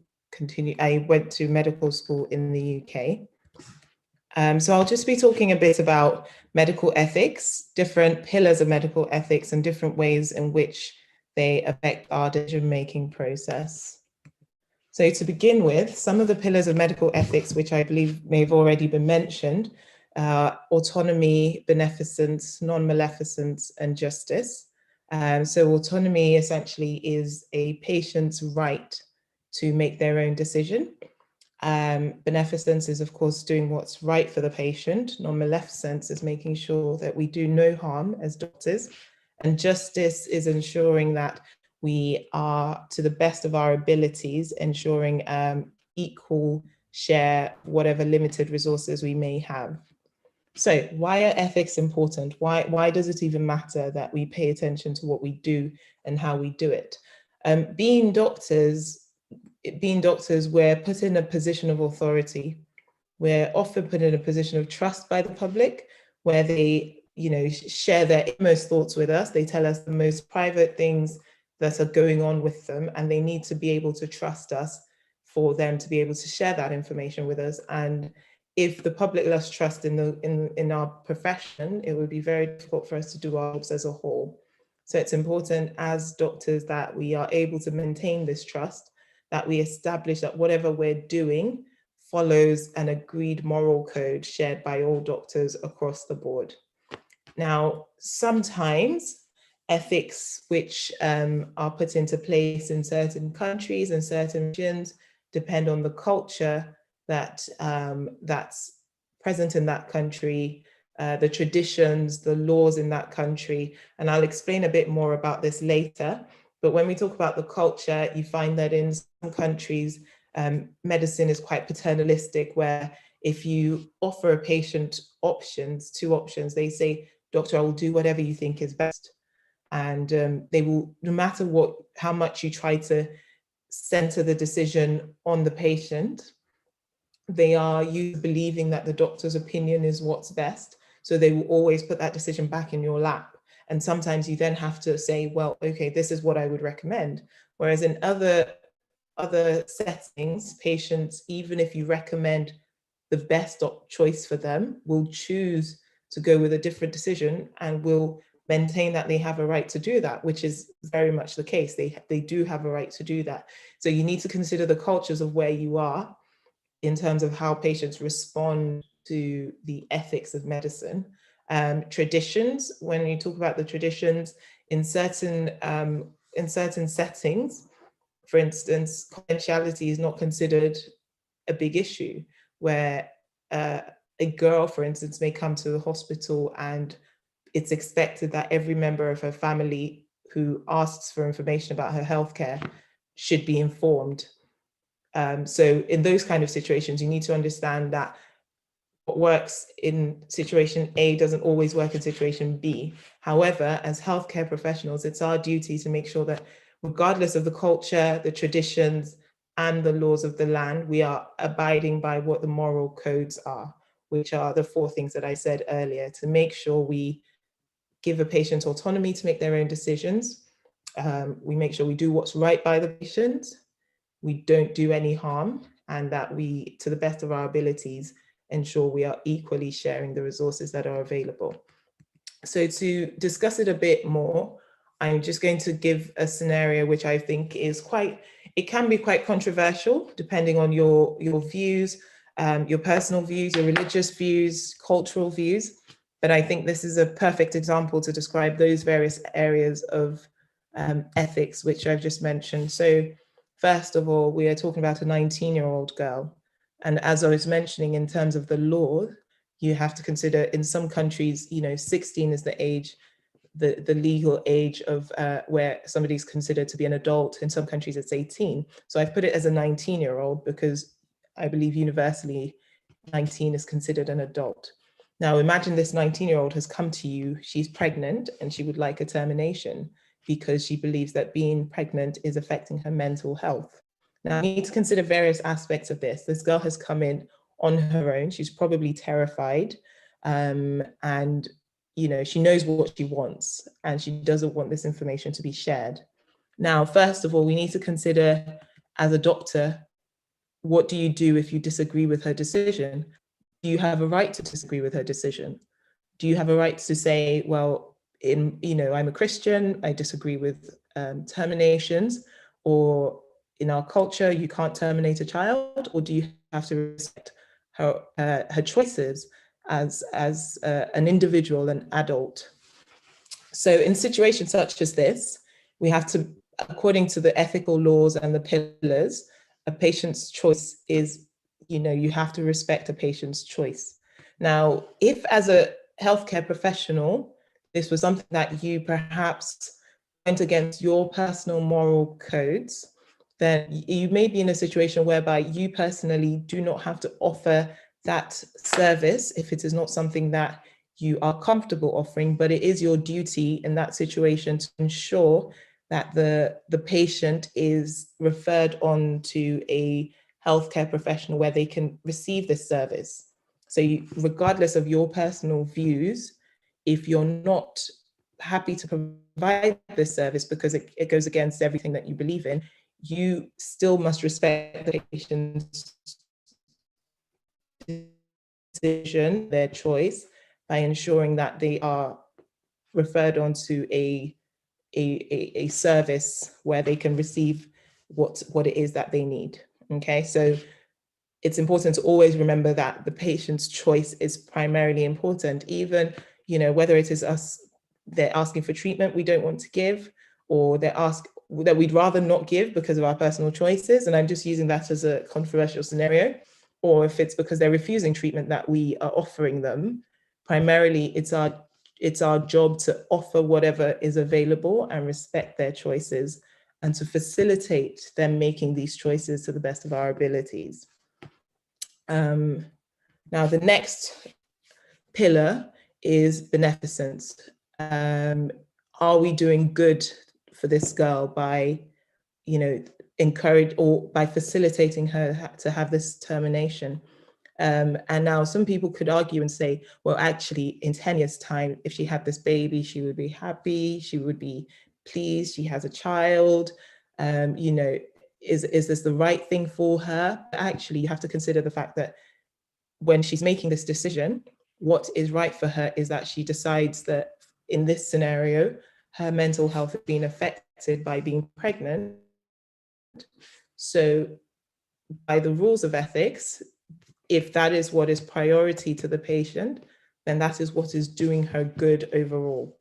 went to medical school in the UK. So I'll just be talking a bit about medical ethics, different pillars of medical ethics and different ways in which they affect our decision-making process. So to begin with, some of the pillars of medical ethics, which I believe may have already been mentioned, autonomy, beneficence, non-maleficence, and justice. So autonomy essentially is a patient's right to make their own decision. Beneficence is, of course, doing what's right for the patient. Non-maleficence is making sure that we do no harm as doctors. And justice is ensuring that we are, to the best of our abilities, ensuring equal share, whatever limited resources we may have. So why are ethics important? Why does it even matter that we pay attention to what we do and how we do it? Being doctors, we're put in a position of authority. We're often put in a position of trust by the public, where they, share their inmost thoughts with us. They tell us the most private things that are going on with them, and they need to be able to trust us for them to be able to share that information with us. And if the public lost trust in our profession, it would be very difficult for us to do our jobs as a whole. So it's important as doctors that we are able to maintain this trust, that we establish that whatever we're doing follows an agreed moral code shared by all doctors across the board. Now, sometimes ethics which are put into place in certain countries and certain regions depend on the culture that's present in that country, the traditions, the laws in that country. And I'll explain a bit more about this later. But when we talk about the culture, you find that in some countries, medicine is quite paternalistic, where if you offer a patient two options, they say, "Doctor, I will do whatever you think is best." And they will, no matter how much you try to center the decision on the patient, they are you believing that the doctor's opinion is what's best. So they will always put that decision back in your lap. And sometimes you then have to say, well, okay, this is what I would recommend. Whereas in other other settings, patients, even if you recommend the best choice for them, will choose to go with a different decision and will maintain that they have a right to do that, which is very much the case. They do have a right to do that. So you need to consider the cultures of where you are in terms of how patients respond to the ethics of medicine. Traditions, when you talk about the traditions in certain settings, for instance, confidentiality is not considered a big issue, where a girl, for instance, may come to the hospital and it's expected that every member of her family who asks for information about her healthcare should be informed. So in those kind of situations, you need to understand that what works in situation A doesn't always work in situation B. However, as healthcare professionals, it's our duty to make sure that regardless of the culture, the traditions, and the laws of the land, we are abiding by what the moral codes are, which are the 4 things that I said earlier, to make sure we give a patient autonomy to make their own decisions. We make sure we do what's right by the patient, we don't do any harm, and that we, to the best of our abilities, ensure we are equally sharing the resources that are available. So to discuss it a bit more, I'm just going to give a scenario which I think is it can be quite controversial depending on your views, your personal views, your religious views, cultural views. But I think this is a perfect example to describe those various areas of ethics, which I've just mentioned. So first of all, we are talking about a 19-year-old girl. And as I was mentioning, in terms of the law, you have to consider in some countries, 16 is the age, the legal age of where somebody's considered to be an adult. In some countries, it's 18. So I've put it as a 19-year-old because I believe universally 19 is considered an adult. Now imagine this 19-year-old has come to you, she's pregnant and she would like a termination because she believes that being pregnant is affecting her mental health. Now, you need to consider various aspects of this. This girl has come in on her own. She's probably terrified, and she knows what she wants, and she doesn't want this information to be shared. Now, first of all, we need to consider, as a doctor, what do you do if you disagree with her decision? Do you have a right to disagree with her decision? Do you have a right to say, well, I'm a Christian, I disagree with terminations, or in our culture, you can't terminate a child, or do you have to respect her choices as an individual, an adult? So in situations such as this, we have to, according to the ethical laws and the pillars, a patient's choice is, you have to respect a patient's choice. Now, if as a healthcare professional, this was something that you perhaps went against your personal moral codes, then you may be in a situation whereby you personally do not have to offer that service if it is not something that you are comfortable offering, but it is your duty in that situation to ensure that the patient is referred on to a healthcare professional where they can receive this service. So regardless of your personal views, if you're not happy to provide this service because it goes against everything that you believe in, you still must respect the patient's decision, their choice, by ensuring that they are referred on to a service where they can receive what it is that they need. Okay, so it's important to always remember that the patient's choice is primarily important, even, whether it is us, they're asking for treatment we don't want to give, or they're asked that we'd rather not give because of our personal choices. And I'm just using that as a controversial scenario. Or if it's because they're refusing treatment that we are offering them, primarily it's our job to offer whatever is available and respect their choices and to facilitate them making these choices to the best of our abilities. Now, the next pillar is beneficence. Are we doing good for this girl by, encourage or by facilitating her to have this termination? And now some people could argue and say, well, actually, in 10 years' time, if she had this baby, she would be happy, she would be pleased, she has a child. is this the right thing for her? Actually, you have to consider the fact that when she's making this decision, what is right for her is that she decides that in this scenario, her mental health has been affected by being pregnant. So by the rules of ethics, if that is what is priority to the patient, then that is what is doing her good overall,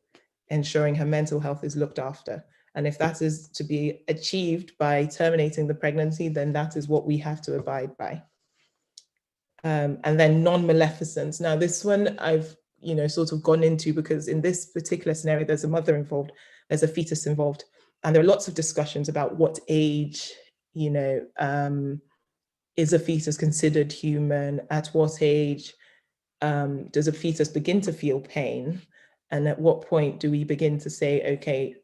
ensuring her mental health is looked after. And if that is to be achieved by terminating the pregnancy, then that is what we have to abide by. And then non-maleficence. Now, this one I've sort of gone into because in this particular scenario, there's a mother involved, there's a fetus involved, and there are lots of discussions about what age, is a fetus considered human? At what age does a fetus begin to feel pain? And at what point do we begin to say, okay,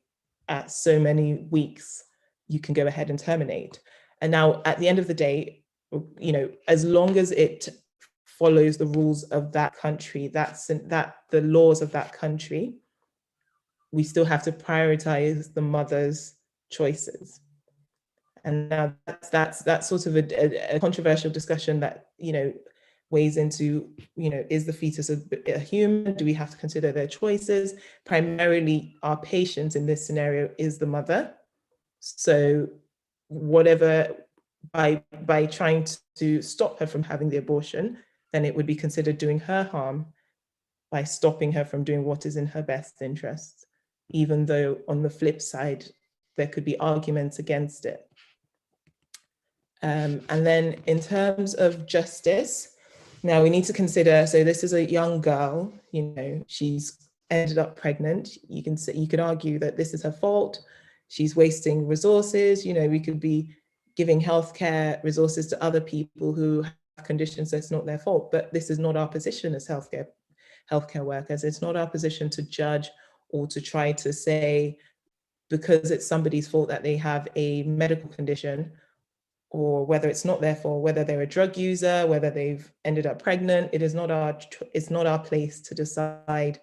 at so many weeks, you can go ahead and terminate? And now at the end of the day, as long as it follows the rules of that country, the laws of that country, we still have to prioritize the mother's choices. And now that's sort of a controversial discussion that, weighs into, is the fetus a human? Do we have to consider their choices? Primarily, our patient in this scenario is the mother. So whatever, by trying to stop her from having the abortion, then it would be considered doing her harm by stopping her from doing what is in her best interests, even though on the flip side, there could be arguments against it. And then in terms of justice, now we need to consider, so this is a young girl, she's ended up pregnant. You could argue that this is her fault. She's wasting resources. We could be giving healthcare resources to other people who have conditions that's not their fault, but this is not our position as healthcare workers. It's not our position to judge or to try to say, because it's somebody's fault that they have a medical condition, or whether it's not their fault, whether they're a drug user, whether they've ended up pregnant. It's not our place to decide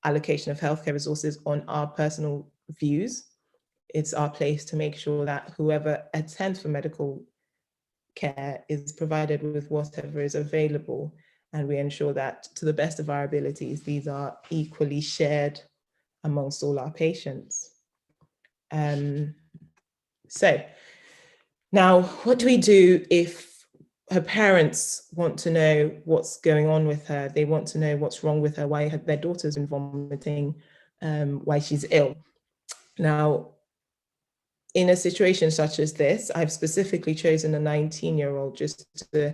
allocation of healthcare resources on our personal views. It's our place to make sure that whoever attends for medical care is provided with whatever is available, and we ensure that to the best of our abilities, these are equally shared amongst all our patients. So now, what do we do if her parents want to know what's going on with her? They want to know what's wrong with her, why their daughter's been vomiting, why she's ill. Now, in a situation such as this, I've specifically chosen a 19-year-old just to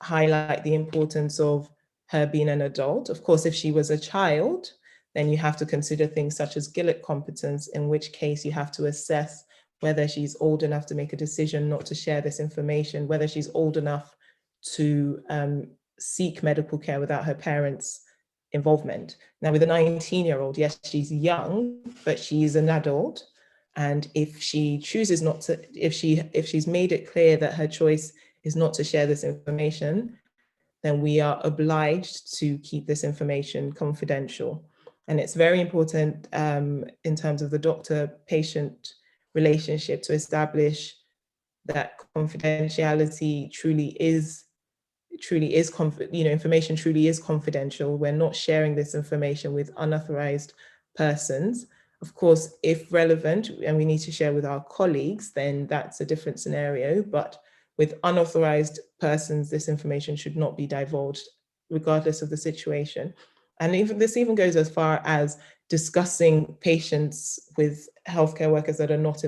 highlight the importance of her being an adult. Of course, if she was a child, then you have to consider things such as guilt competence, in which case you have to assess whether she's old enough to make a decision not to share this information, whether she's old enough to seek medical care without her parents' involvement. Now, with a 19-year-old, yes, she's young, but she's an adult. And if she chooses not to, if she's made it clear that her choice is not to share this information, then we are obliged to keep this information confidential. And it's very important in terms of the doctor-patient relationship to establish that confidentiality truly is information truly is confidential. We're not sharing this information with unauthorized persons. Of course, if relevant, and we need to share with our colleagues, then that's a different scenario. But with unauthorized persons, this information should not be divulged, regardless of the situation. And this even goes as far as discussing patients with healthcare workers that are not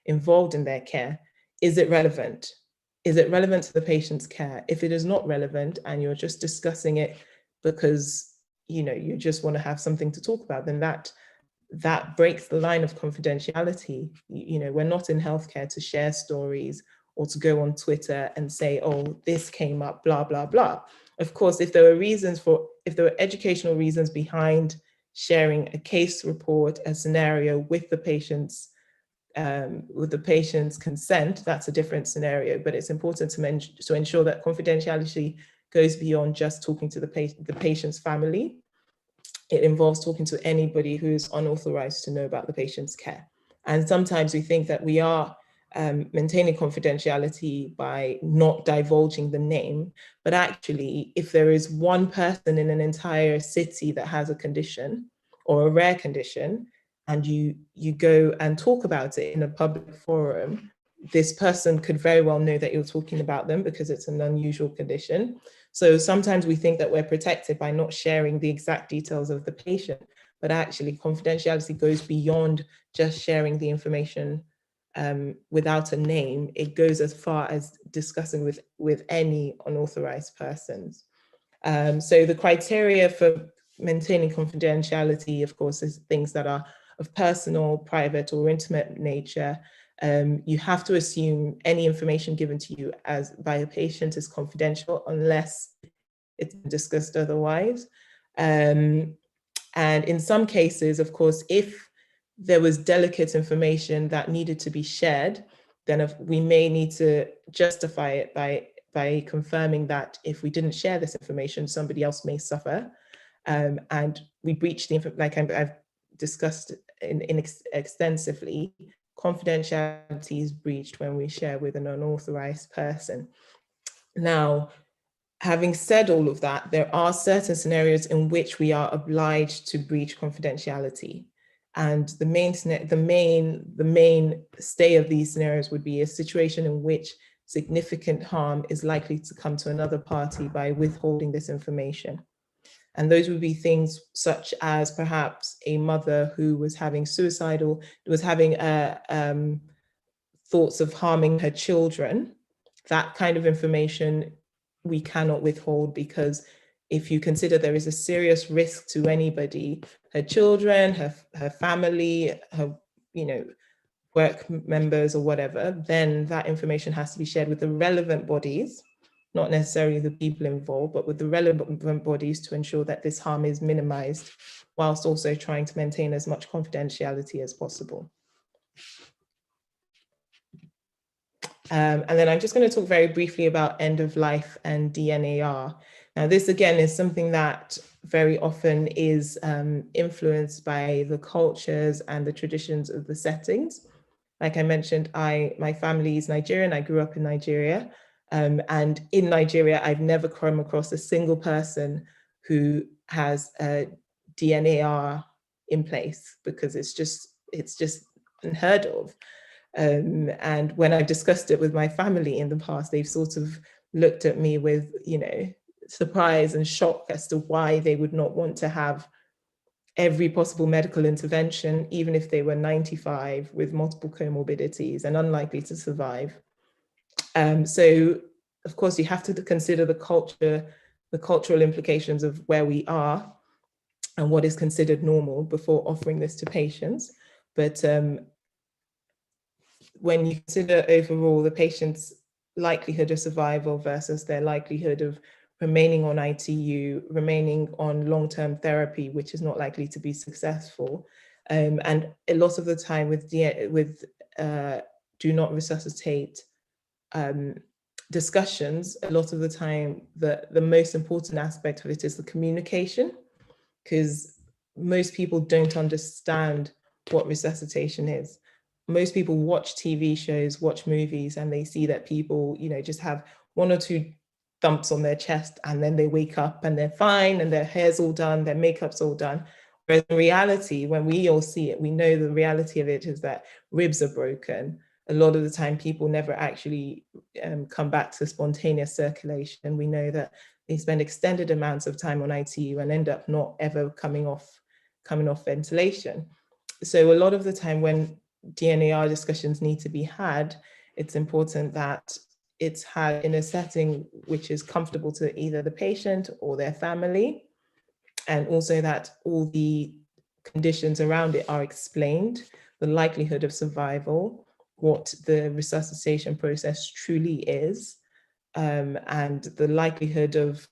involved in their care. Is it relevant? Is it relevant to the patient's care? If it is not relevant and you're just discussing it because you just want to have something to talk about, then that breaks the line of confidentiality. We're not in healthcare to share stories or to go on Twitter and say, oh, this came up, blah, blah, blah. Of course, if there are educational reasons behind sharing a case report, a scenario with the patient's consent, that's a different scenario. But it's important to ensure that confidentiality goes beyond just talking to the patient's family. It involves talking to anybody who is unauthorized to know about the patient's care. And sometimes we think that we are maintaining confidentiality by not divulging the name, but actually, if there is one person in an entire city that has a condition or a rare condition, and you go and talk about it in a public forum, this person could very well know that you're talking about them because it's an unusual condition. So sometimes we think that we're protected by not sharing the exact details of the patient, but actually confidentiality goes beyond just sharing the information without a name. It goes as far as discussing with any unauthorized persons. So the criteria for maintaining confidentiality, of course, is things that are of personal, private, or intimate nature. You have to assume any information given to you by a patient is confidential unless it's discussed otherwise. And in some cases, of course, if there was delicate information that needed to be shared, then we may need to justify it by confirming that if we didn't share this information, somebody else may suffer. And we breach the, like I've discussed extensively, confidentiality is breached when we share with an unauthorized person. Now, having said all of that, there are certain scenarios in which we are obliged to breach confidentiality. And the main stay of these scenarios would be a situation in which significant harm is likely to come to another party by withholding this information. And those would be things such as perhaps a mother who was having thoughts of harming her children. That kind of information we cannot withhold, because if you consider there is a serious risk to anybody, her children, her family, her work members or whatever, then that information has to be shared with the relevant bodies, not necessarily the people involved, but with the relevant bodies to ensure that this harm is minimized, whilst also trying to maintain as much confidentiality as possible. And then I'm just going to talk very briefly about end of life and DNAR. Now, this again is something that very often is influenced by the cultures and the traditions of the settings. Like I mentioned, my family is Nigerian. I grew up in Nigeria. And in Nigeria, I've never come across a single person who has a DNAR in place, because it's just unheard of. And when I've discussed it with my family in the past, they've sort of looked at me with, surprise and shock as to why they would not want to have every possible medical intervention, even if they were 95 with multiple comorbidities and unlikely to survive. So, of course, you have to consider the cultural implications of where we are and what is considered normal before offering this to patients. But when you consider overall the patient's likelihood of survival versus their likelihood of remaining on ITU, remaining on long-term therapy, which is not likely to be successful, and a lot of the time with do not resuscitate discussions, a lot of the time the most important aspect of it is the communication, because most people don't understand what resuscitation is. Most people watch TV shows, watch movies, and they see that people, just have one or two thumps on their chest, and then they wake up and they're fine, and their hair's all done, their makeup's all done. Whereas in reality, when we all see it, we know the reality of it is that ribs are broken. A lot of the time, people never actually come back to spontaneous circulation. We know that they spend extended amounts of time on ITU and end up not ever coming off ventilation. So a lot of the time when DNAR discussions need to be had, it's important that it's had in a setting which is comfortable to either the patient or their family, and also that all the conditions around it are explained, the likelihood of survival, what the resuscitation process truly is, and the likelihood of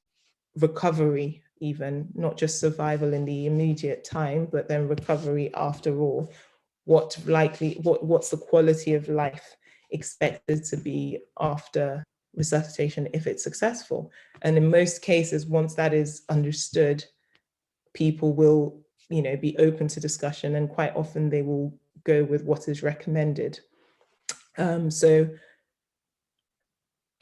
recovery, even not just survival in the immediate time, but then recovery after all. What's the quality of life expected to be after resuscitation if it's successful? And in most cases, once that is understood, people will, be open to discussion, and quite often they will go with what is recommended. So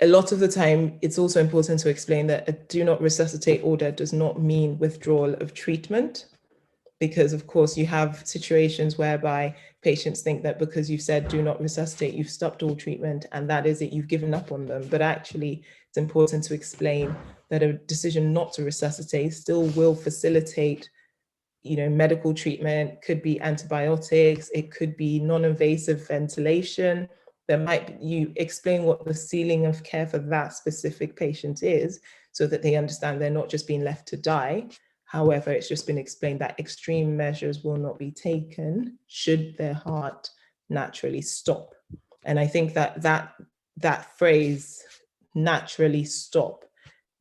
a lot of the time, it's also important to explain that a do not resuscitate order does not mean withdrawal of treatment, because of course you have situations whereby patients think that because you've said do not resuscitate, you've stopped all treatment and that is it, you've given up on them. But actually, it's important to explain that a decision not to resuscitate still will facilitate, you know, medical treatment, could be antibiotics, it could be non-invasive ventilation. There might, you explain what the ceiling of care for that specific patient is so that they understand they're not just being left to die. However, it's just been explained that extreme measures will not be taken should their heart naturally stop. And I think that that phrase, naturally stop,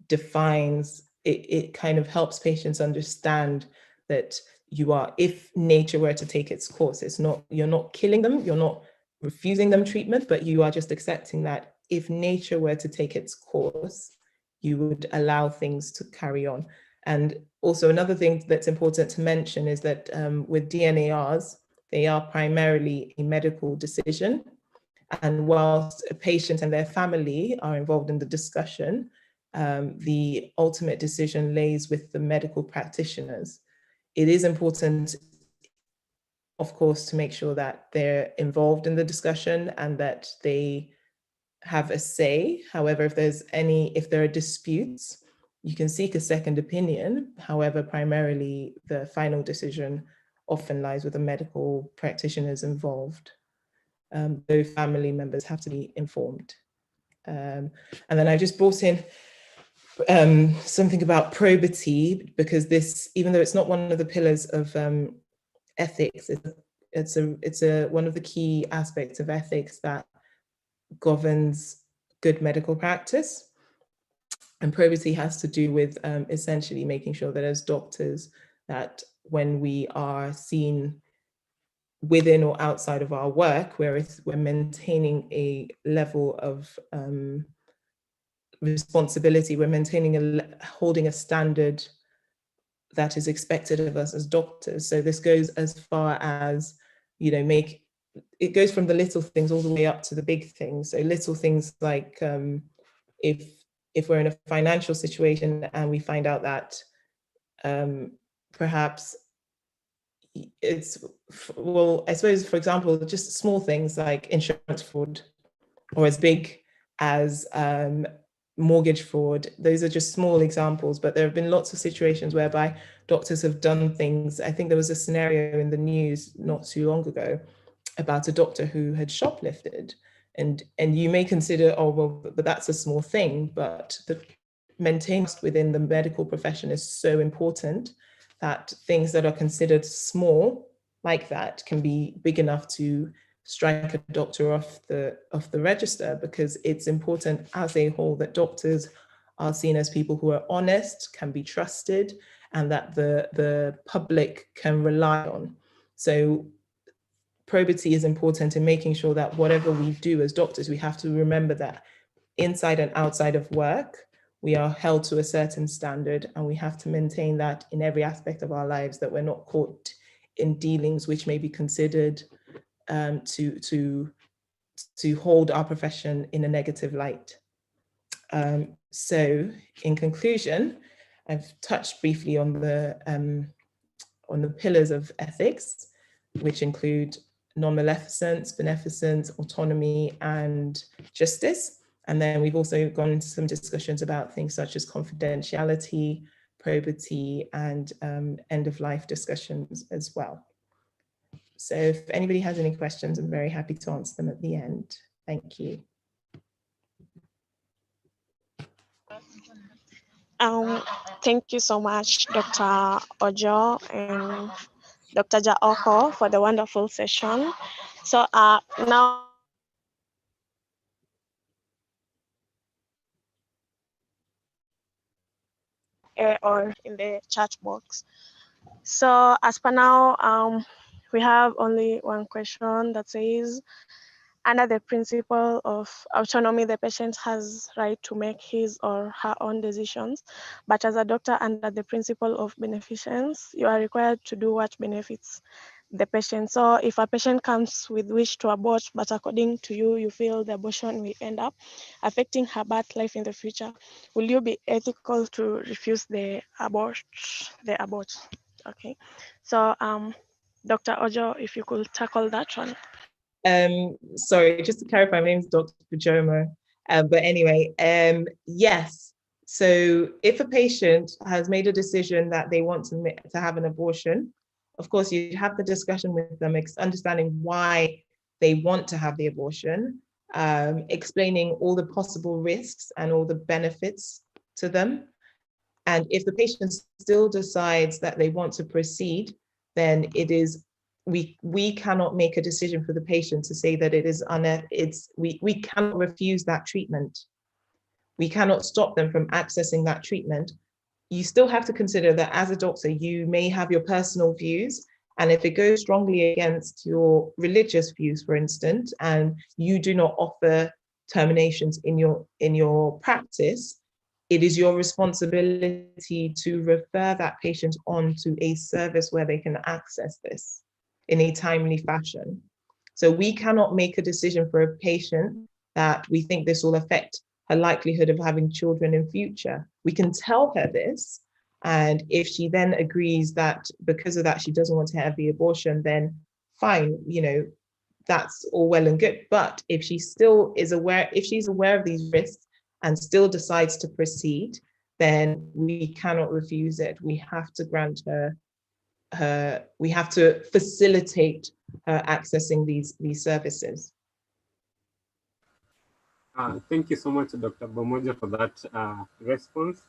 defines, it kind of helps patients understand that you are, if nature were to take its course, it's not, you're not killing them, you're not refusing them treatment, but you are just accepting that if nature were to take its course, you would allow things to carry on. And also another thing that's important to mention is that with DNARs, they are primarily a medical decision. And whilst a patient and their family are involved in the discussion, the ultimate decision lays with the medical practitioners. It is important, of course, to make sure that they're involved in the discussion and that they have a say. However, if there are disputes, you can seek a second opinion. However, primarily the final decision often lies with the medical practitioners involved. Though family members have to be informed. And then I just brought in something about probity, because this, even though it's not one of the pillars of ethics, it's one of the key aspects of ethics that governs good medical practice. And probity has to do with essentially making sure that as doctors, that when we are seen within or outside of our work, we're maintaining a level of responsibility, we're holding a standard that is expected of us as doctors. So this goes as far as, you know, it goes from the little things all the way up to the big things. So little things like if we're in a financial situation and we find out that perhaps it's, well, I suppose, for example, just small things like insurance fraud, or as big as mortgage fraud. Those are just small examples, but there have been lots of situations whereby doctors have done things. I think there was a scenario in the news not too long ago about a doctor who had shoplifted, and you may consider, oh, well, but that's a small thing, but the maintenance within the medical profession is so important that things that are considered small like that can be big enough to strike a doctor off the register, because it's important as a whole that doctors are seen as people who are honest, can be trusted, and that the public can rely on. So probity is important in making sure that whatever we do as doctors, we have to remember that inside and outside of work, we are held to a certain standard, and we have to maintain that in every aspect of our lives, that we're not caught in dealings which may be considered to hold our profession in a negative light. So in conclusion, I've touched briefly on the pillars of ethics, which include non-maleficence, beneficence, autonomy, and justice. And then we've also gone into some discussions about things such as confidentiality, probity, and end-of-life discussions as well. So if anybody has any questions, I'm very happy to answer them at the end. Thank you. Thank you so much, Dr. Ojo and Dr. Jaoko, for the wonderful session. So now, or in the chat box. So as per now, we have only one question that says, under the principle of autonomy, the patient has right to make his or her own decisions. But as a doctor, under the principle of beneficence, you are required to do what benefits the patient. So if a patient comes with wish to abort, but according to you, you feel the abortion will end up affecting her birth life in the future, will you be ethical to refuse the abort? Okay. So Dr. Ojo, if you could tackle that one. Sorry, just to clarify, my name is Dr. Bomojo. But anyway, yes. So if a patient has made a decision that they want to have an abortion, of course, you have the discussion with them, understanding why they want to have the abortion, explaining all the possible risks and all the benefits to them. And if the patient still decides that they want to proceed, then it is we cannot make a decision for the patient to say that it is we cannot refuse that treatment. We cannot stop them from accessing that treatment. You still have to consider that as a doctor, you may have your personal views, and if it goes strongly against your religious views, for instance, and you do not offer terminations in your practice, it is your responsibility to refer that patient on to a service where they can access this in a timely fashion. So we cannot make a decision for a patient that we think this will affect her likelihood of having children in future. We can tell her this, and if she then agrees that because of that she doesn't want to have the abortion, then fine, that's all well and good. But if she still is aware, if she's aware of these risks and still decides to proceed, then we cannot refuse it. We have to grant her we have to facilitate her accessing these services. Thank you so much, Dr. Bomojo, for that response.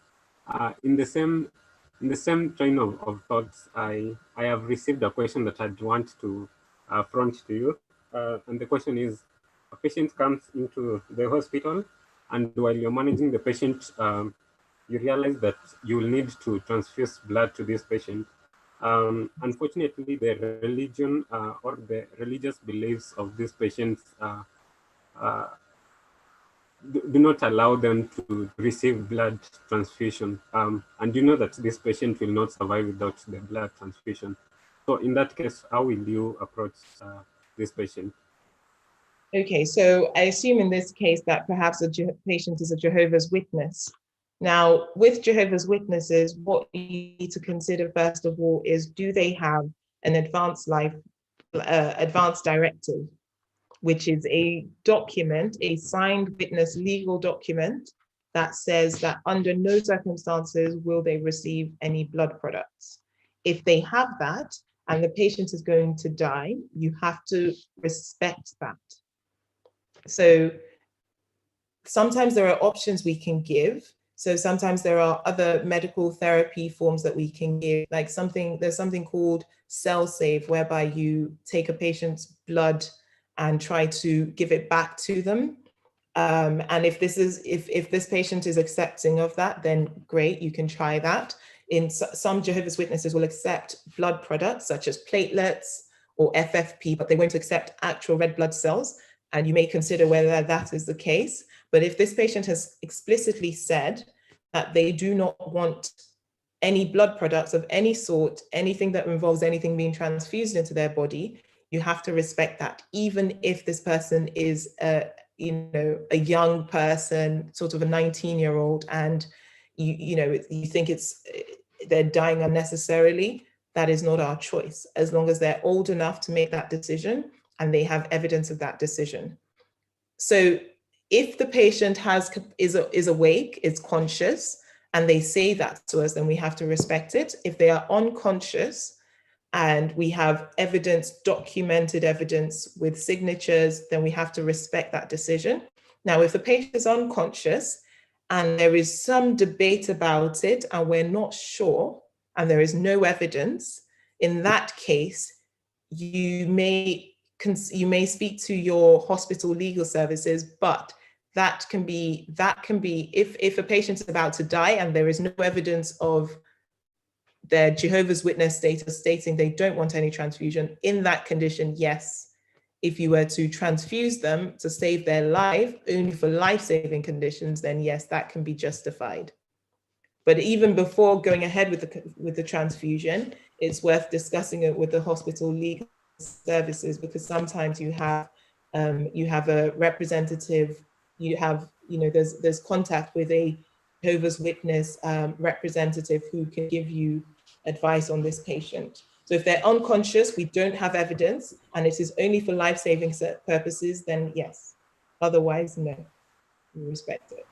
In the same train of thoughts, I have received a question that I'd want to front to you. And the question is, a patient comes into the hospital, and while you're managing the patient, you realize that you will need to transfuse blood to this patient. Unfortunately, the religion or the religious beliefs of these patients do not allow them to receive blood transfusion. And you know that this patient will not survive without the blood transfusion. So in that case, how will you approach this patient? Okay, so I assume in this case that perhaps a patient is a Jehovah's Witness. Now, with Jehovah's Witnesses, what you need to consider first of all is, do they have an advanced directive, which is a document, a signed witness legal document that says that under no circumstances will they receive any blood products. If they have that and the patient is going to die, you have to respect that. So sometimes there are options we can give. So sometimes there are other medical therapy forms that we can give, like there's something called cell save, whereby you take a patient's blood and try to give it back to them. And if this patient is accepting of that, then great, you can try that. In some Jehovah's Witnesses will accept blood products such as platelets or FFP, but they won't accept actual red blood cells. And you may consider whether that is the case. But if this patient has explicitly said that they do not want any blood products of any sort, anything that involves anything being transfused into their body, you have to respect that, even if this person is a young person, sort of a 19-year-old, and you think they're dying unnecessarily. That is not our choice, as long as they're old enough to make that decision and they have evidence of that decision. So if the patient is awake, is conscious, and they say that to us, then we have to respect it. If they are unconscious and we have evidence, documented evidence with signatures, then we have to respect that decision. Now, if the patient is unconscious and there is some debate about it and we're not sure and there is no evidence, in that case, you may speak to your hospital legal services, but that can be if a patient's about to die and there is no evidence of their Jehovah's Witness status stating they don't want any transfusion. In that condition, yes, if you were to transfuse them to save their life only for life-saving conditions, then yes, that can be justified. But even before going ahead with the transfusion, it's worth discussing it with the hospital legal services, because sometimes you have a representative, there's contact with a Jehovah's Witness representative who can give you advice on this patient. So if they're unconscious, we don't have evidence, and it is only for life-saving purposes, then yes. Otherwise, no, we respect it.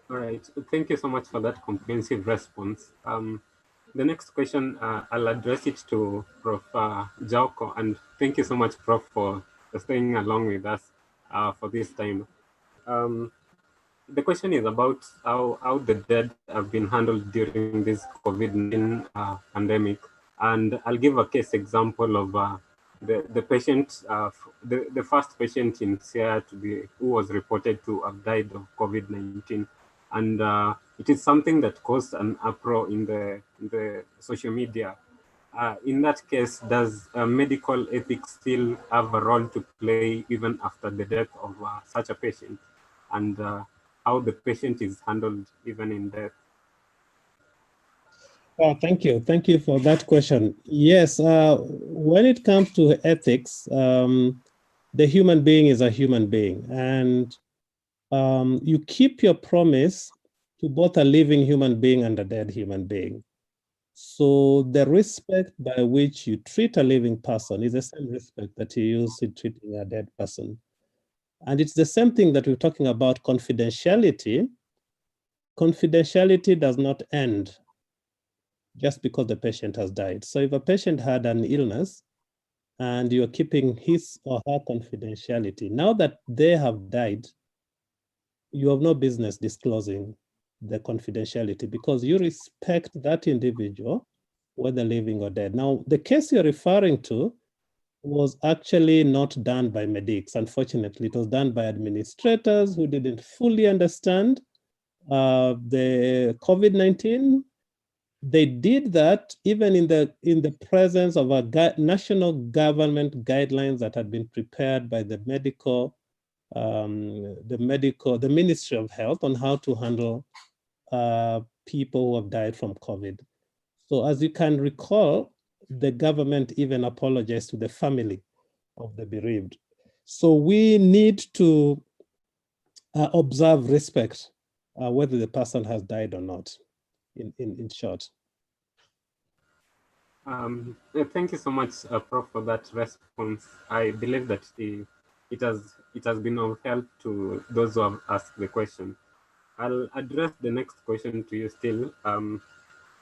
All right, thank you so much for that comprehensive response. The next question, I'll address it to Prof. Jauko, and thank you so much, Prof, for staying along with us for this time. The question is about how the dead have been handled during this COVID-19 pandemic. And I'll give a case example of the patient, the first patient in Sierra who was reported to have died of COVID-19. And it is something that caused an uproar in the social media. In that case, does medical ethics still have a role to play even after the death of such a patient? And how the patient is handled even in death? Oh, thank you. Thank you for that question. Yes, when it comes to ethics, the human being is a human being, and you keep your promise to both a living human being and a dead human being. So the respect by which you treat a living person is the same respect that you use in treating a dead person. And it's the same thing that we're talking about confidentiality. Confidentiality does not end just because the patient has died. So if a patient had an illness and you're keeping his or her confidentiality, now that they have died, you have no business disclosing the confidentiality because you respect that individual, whether living or dead. Now, the case you're referring to was actually not done by medics. Unfortunately, it was done by administrators who didn't fully understand the COVID-19. They did that even in the presence of a national government guidelines that had been prepared by the Ministry of Health on how to handle people who have died from COVID. So as you can recall, the government even apologized to the family of the bereaved. So we need to observe respect, whether the person has died or not, in short. Thank you so much, Prof, for that response. I believe that it has been of help to those who have asked the question. I'll address the next question to you still.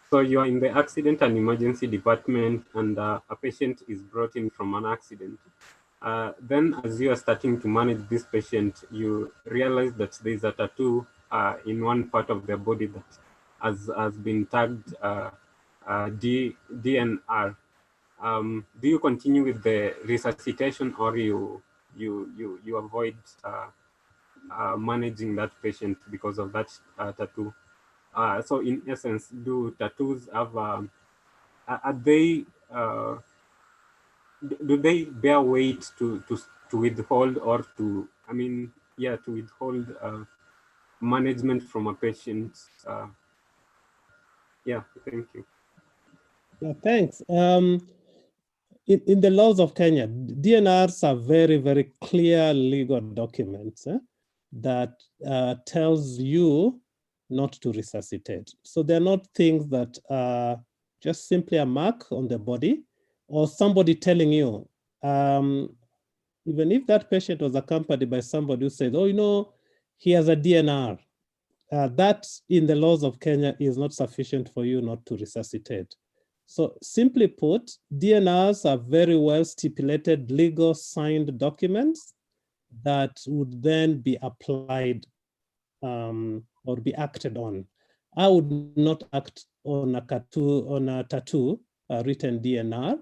So you're in the accident and emergency department, and a patient is brought in from an accident. Then as you are starting to manage this patient, you realize that there's a tattoo in one part of their body that has been tagged DNR. Do you continue with the resuscitation, or you avoid managing that patient because of that tattoo? So in essence, do tattoos have, are they, do they bear weight to withhold or to withhold management from a patient? Yeah, thank you. Yeah, thanks. In the laws of Kenya, DNRs are very, very clear legal documents that tells you not to resuscitate. So they're not things that are just simply a mark on the body or somebody telling you, even if that patient was accompanied by somebody who says, oh, he has a DNR, that in the laws of Kenya is not sufficient for you not to resuscitate. So simply put, DNRs are very well stipulated legal signed documents that would then be applied or be acted on. I would not act on a tattoo written DNR,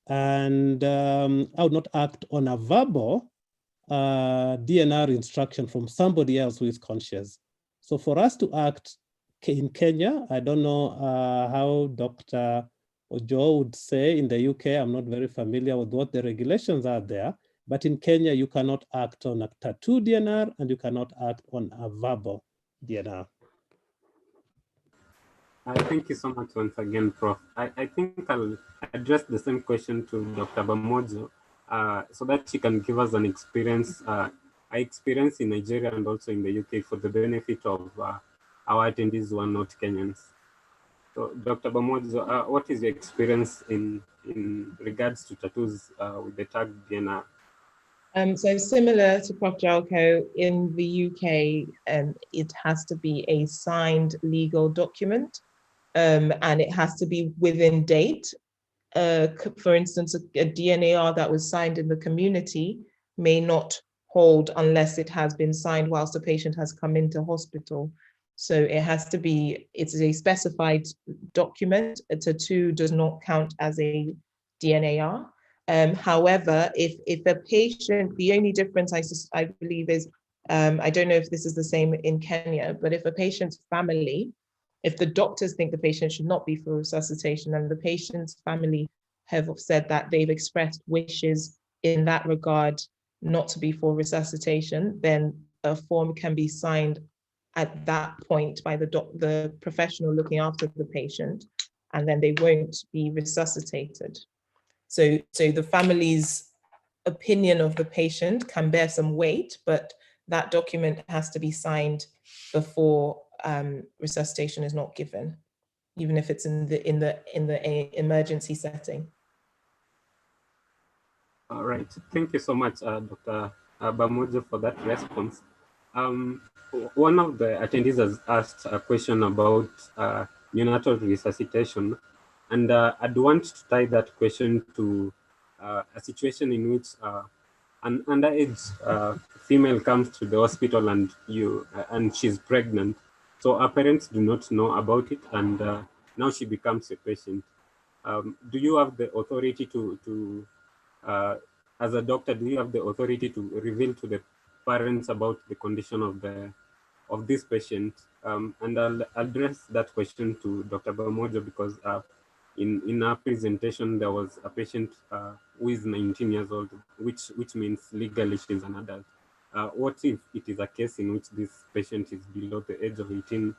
and I would not act on a verbal DNR instruction from somebody else who is conscious. So for us to act in Kenya, I don't know how Dr. Ojo would say in the UK. I'm not very familiar with what the regulations are there, but in Kenya, you cannot act on a tattoo DNR and you cannot act on a verbal DNR. Thank you so much once again, Prof. I think I'll address the same question to Dr. Bomojo so that she can give us an experience, experience in Nigeria and also in the UK for the benefit of our attendees who are not Kenyans. So, Dr. Bomojo, what is your experience in regards to tattoos with the tag DNR? So similar to Prof. Jalko, in the UK, it has to be a signed legal document, and it has to be within date. For instance, a DNAR that was signed in the community may not hold unless it has been signed whilst the patient has come into hospital. So it has to be, it's a specified document. A tattoo does not count as a DNAR. However, if a patient, the only difference I believe is, I don't know if this is the same in Kenya, but if a patient's family, if the doctors think the patient should not be for resuscitation and the patient's family have said that they've expressed wishes in that regard not to be for resuscitation, then a form can be signed at that point by the professional looking after the patient, and then they won't be resuscitated. So the family's opinion of the patient can bear some weight, but that document has to be signed before resuscitation is not given, even if it's in the emergency setting. All right, thank you so much, Dr. Bomojo, for that response. One of the attendees has asked a question about neonatal resuscitation, and I'd want to tie that question to a situation in which an underage female comes to the hospital and she's pregnant. So her parents do not know about it, and now she becomes a patient. Do you have the authority to as a doctor, do you have the authority to reveal to the parents about the condition of this patient? And I'll address that question to Dr. Bomojo because in our presentation there was a patient who is 19 years old, which means legally she's an adult. What if it is a case in which this patient is below the age of 18,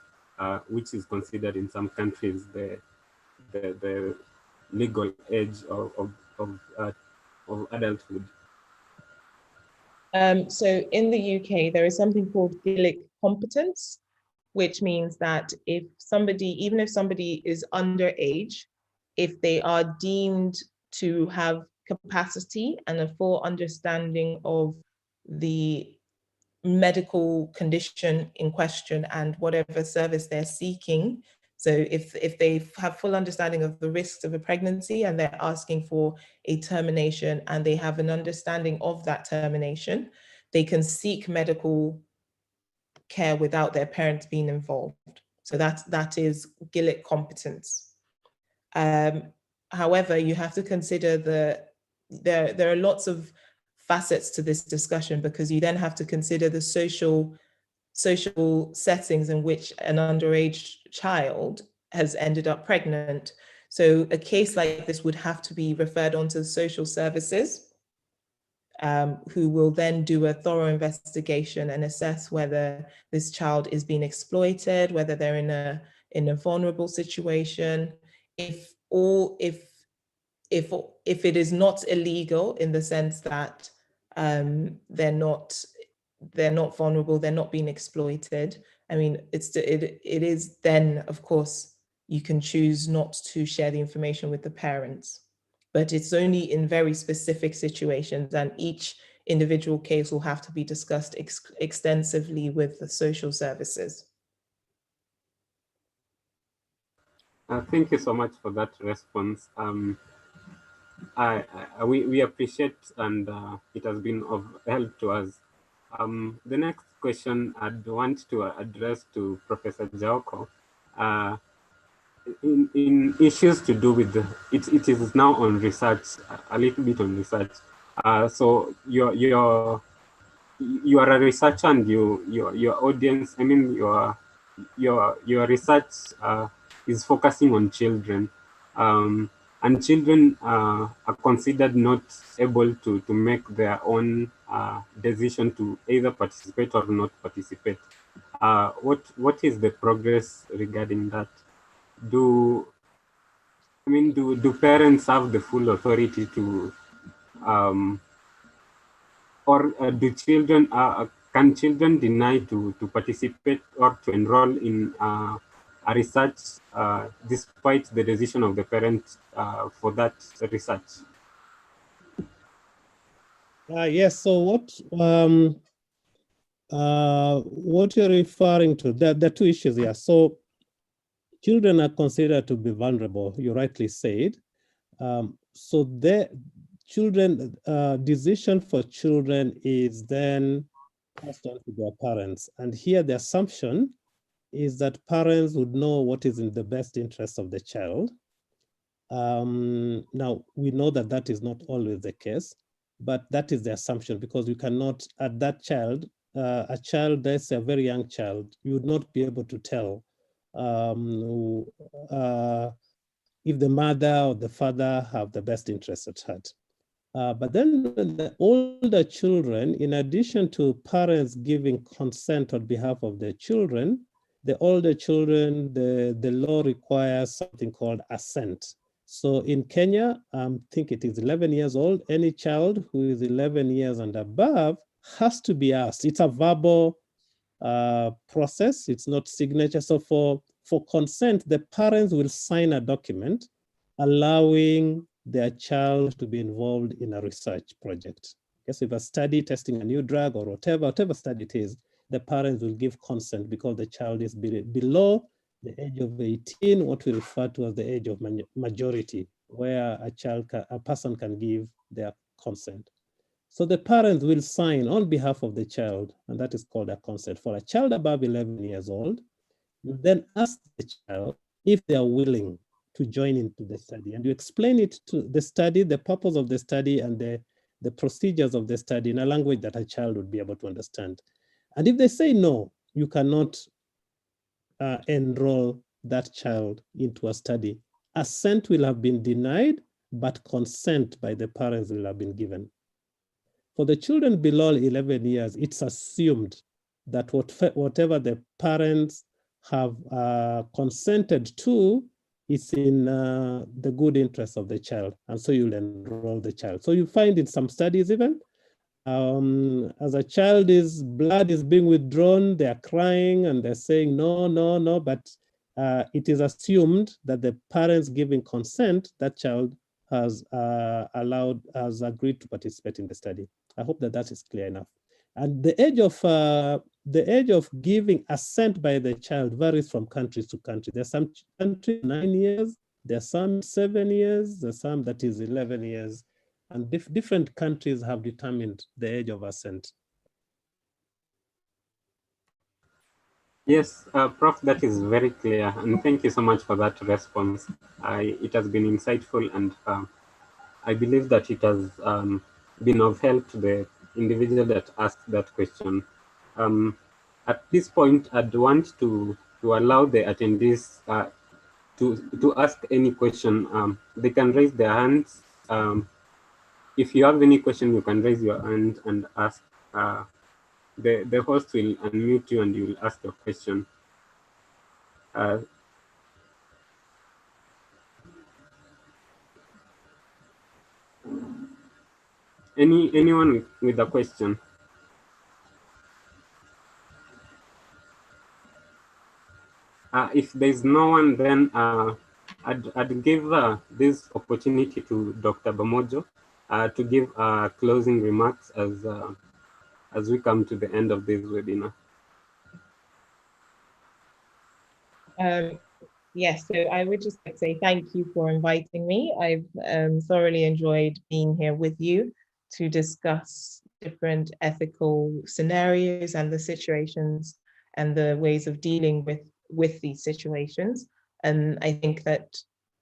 which is considered in some countries the legal age of adulthood? So in the UK, there is something called Competence, which means that if somebody, even if somebody is underage, if they are deemed to have capacity and a full understanding of the medical condition in question and whatever service they're seeking. So if they have full understanding of the risks of a pregnancy and they're asking for a termination and they have an understanding of that termination, they can seek medical care without their parents being involved. So that is Gillick Competence. However, you have to consider there are lots of facets to this discussion because you then have to consider the social settings in which an underage child has ended up pregnant. So a case like this would have to be referred on to social services, who will then do a thorough investigation and assess whether this child is being exploited, whether they're in a vulnerable situation. If it is not illegal in the sense that they're not vulnerable, they're not being exploited, I mean, it is then, of course, you can choose not to share the information with the parents, but it's only in very specific situations, and each individual case will have to be discussed extensively with the social services. Thank you so much for that response. We appreciate, and it has been of help to us. The next question I'd want to address to Professor Jalko, in issues to do with it is now on research, a little bit on research. So you are a researcher, and your audience, I mean your research is focusing on children. and children are considered not able to make their own decision to either participate or not participate. What is the progress regarding that? Do parents have the full authority to, or do children can children deny to participate or to enroll in a research despite the decision of the parents for that research? Yes. So what you're referring to, there are two issues here. So children are considered to be vulnerable. You rightly said. So the children decision for children is then passed on to their parents, and here the assumption is that parents would know what is in the best interest of the child. Now, we know that that is not always the case, but that is the assumption, because you cannot, at that child, a child that's a very young child, you would not be able to tell if the mother or the father have the best interest at heart. But then the older children, in addition to parents giving consent on behalf of their children, the older children, the law requires something called assent. So in Kenya, I think it is 11 years old, any child who is 11 years and above has to be asked. It's a verbal process, it's not signature. So for consent, the parents will sign a document allowing their child to be involved in a research project. Yes, if a study testing a new drug or whatever study it is, the parents will give consent because the child is below the age of 18, what we refer to as the age of majority, where a person can give their consent. So the parents will sign on behalf of the child, and that is called a consent. For a child above 11 years old, you then ask the child if they are willing to join into the study, and you explain it to the study, the purpose of the study, and the procedures of the study in a language that a child would be able to understand. And if they say no, you cannot enroll that child into a study. Assent will have been denied, but consent by the parents will have been given. For the children below 11 years, it's assumed that whatever the parents have consented to is in the good interest of the child, and so you'll enroll the child. So you find in some studies even, as a child's blood is being withdrawn, they are crying and they're saying no, no, no, but it is assumed that the parents giving consent, that child has agreed to participate in the study. I hope that that is clear enough. And the age of giving assent by the child varies from country to country. There's some countries 9 years, there's some 7 years, there's some that is 11 years. And different countries have determined the age of assent. Yes, Prof, that is very clear, and thank you so much for that response. It has been insightful, and I believe that it has been of help to the individual that asked that question. At this point, I'd want to allow the attendees to ask any question. They can raise their hands. If you have any question, you can raise your hand and ask. The host will unmute you and you will ask your question. Anyone with a question? If there's no one, then I'd give this opportunity to Dr. Bomojo to give closing remarks as we come to the end of this webinar. Yes, so I would just like to say thank you for inviting me. I've thoroughly enjoyed being here with you to discuss different ethical scenarios and the situations and the ways of dealing with these situations. And I think that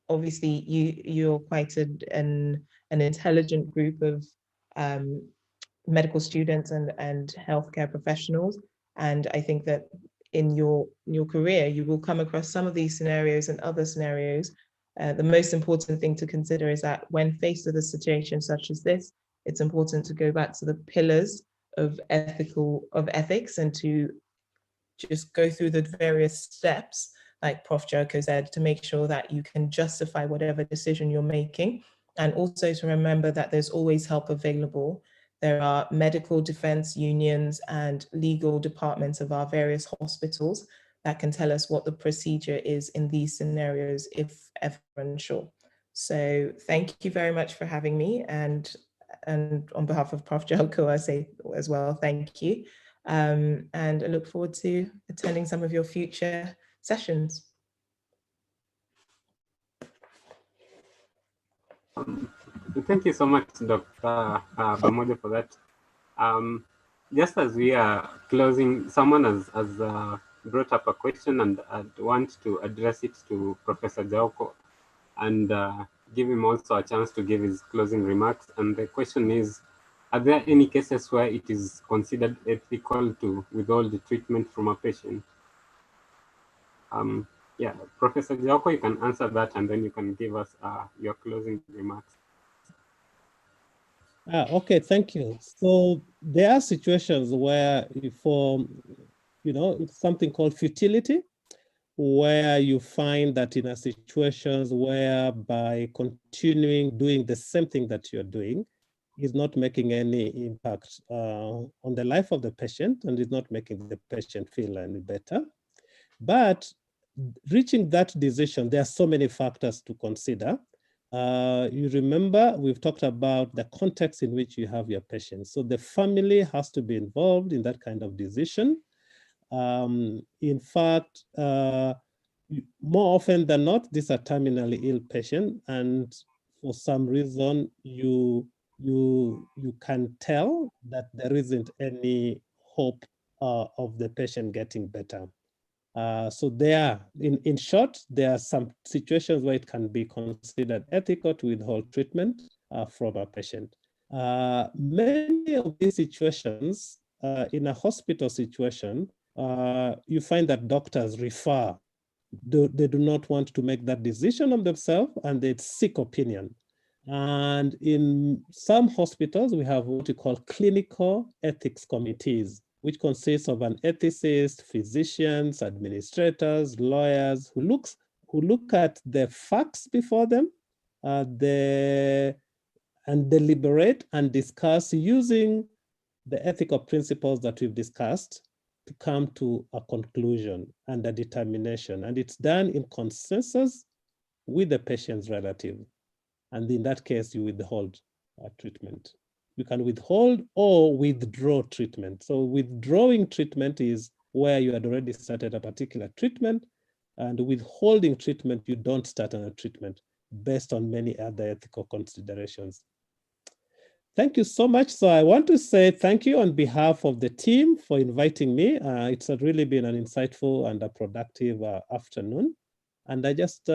obviously you're quite an intelligent group of medical students and healthcare professionals. And I think that in your career, you will come across some of these scenarios and other scenarios The most important thing to consider is that when faced with a situation such as this, it's important to go back to the pillars of ethics and to just go through the various steps, like Prof. Jericho said, to make sure that you can justify whatever decision you're making. And also to remember that there's always help available. There are medical defense unions and legal departments of our various hospitals that can tell us what the procedure is in these scenarios if ever unsure. So thank you very much for having me. And on behalf of Prof. Jericho, I say as well, thank you. And I look forward to attending some of your future sessions. Thank you so much, Dr. Bomojo, for that. Just as we are closing, someone has brought up a question, and I'd want to address it to Professor Jaoko and give him also a chance to give his closing remarks. And the question is, are there any cases where it is considered ethical to withhold the treatment from a patient? Yeah, Professor Jaoko, you can answer that, and then you can give us your closing remarks. Okay, thank you. So there are situations where it's something called futility, where you find that in a situations where by continuing doing the same thing that you're doing is not making any impact on the life of the patient and is not making the patient feel any better. But reaching that decision, there are so many factors to consider. You remember, we've talked about the context in which you have your patient. So the family has to be involved in that kind of decision. In fact, more often than not, these are terminally ill patients, and for some reason, you can tell that there isn't any hope of the patient getting better. So in short, there are some situations where it can be considered ethical to withhold treatment from a patient. Many of these situations, in a hospital situation, you find that doctors refer. They do not want to make that decision of themselves, and they seek opinion. And in some hospitals, we have what we call clinical ethics committees, which consists of an ethicist, physicians, administrators, lawyers, who look at the facts before them, and deliberate and discuss using the ethical principles that we've discussed to come to a conclusion and a determination. And it's done in consensus with the patient's relative. And in that case, you withhold treatment. You can withhold or withdraw treatment. So withdrawing treatment is where you had already started a particular treatment, and withholding treatment, you don't start on a treatment based on many other ethical considerations. Thank you so much. So I want to say thank you on behalf of the team for inviting me. It's really been an insightful and a productive afternoon. And I just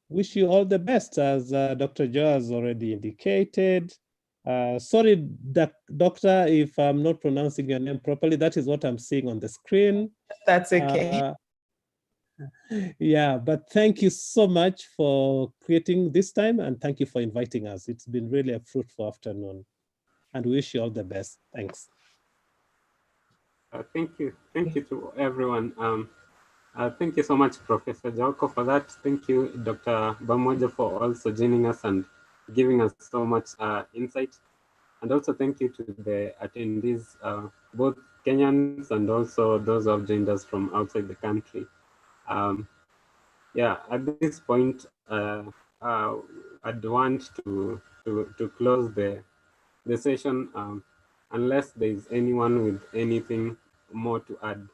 wish you all the best, as Dr. Joe has already indicated. Sorry, Doctor, if I'm not pronouncing your name properly. That is what I'm seeing on the screen. That's okay. Yeah, but thank you so much for creating this time, and thank you for inviting us. It's been really a fruitful afternoon, and we wish you all the best. Thanks. Thank you to everyone. Thank you so much, Professor Jaoko, for that. Thank you, Dr. Bomojo, for also joining us and giving us so much insight. And also thank you to the attendees, both Kenyans and also those who have joined us from outside the country. Yeah, at this point, I'd want to close the session unless there is anyone with anything more to add.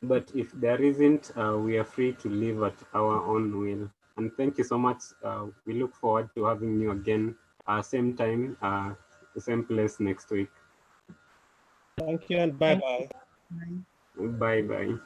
But if there isn't, we are free to leave at our own will. And thank you so much. We look forward to having you again, same time, same place next week. Thank you and bye-bye. Bye-bye.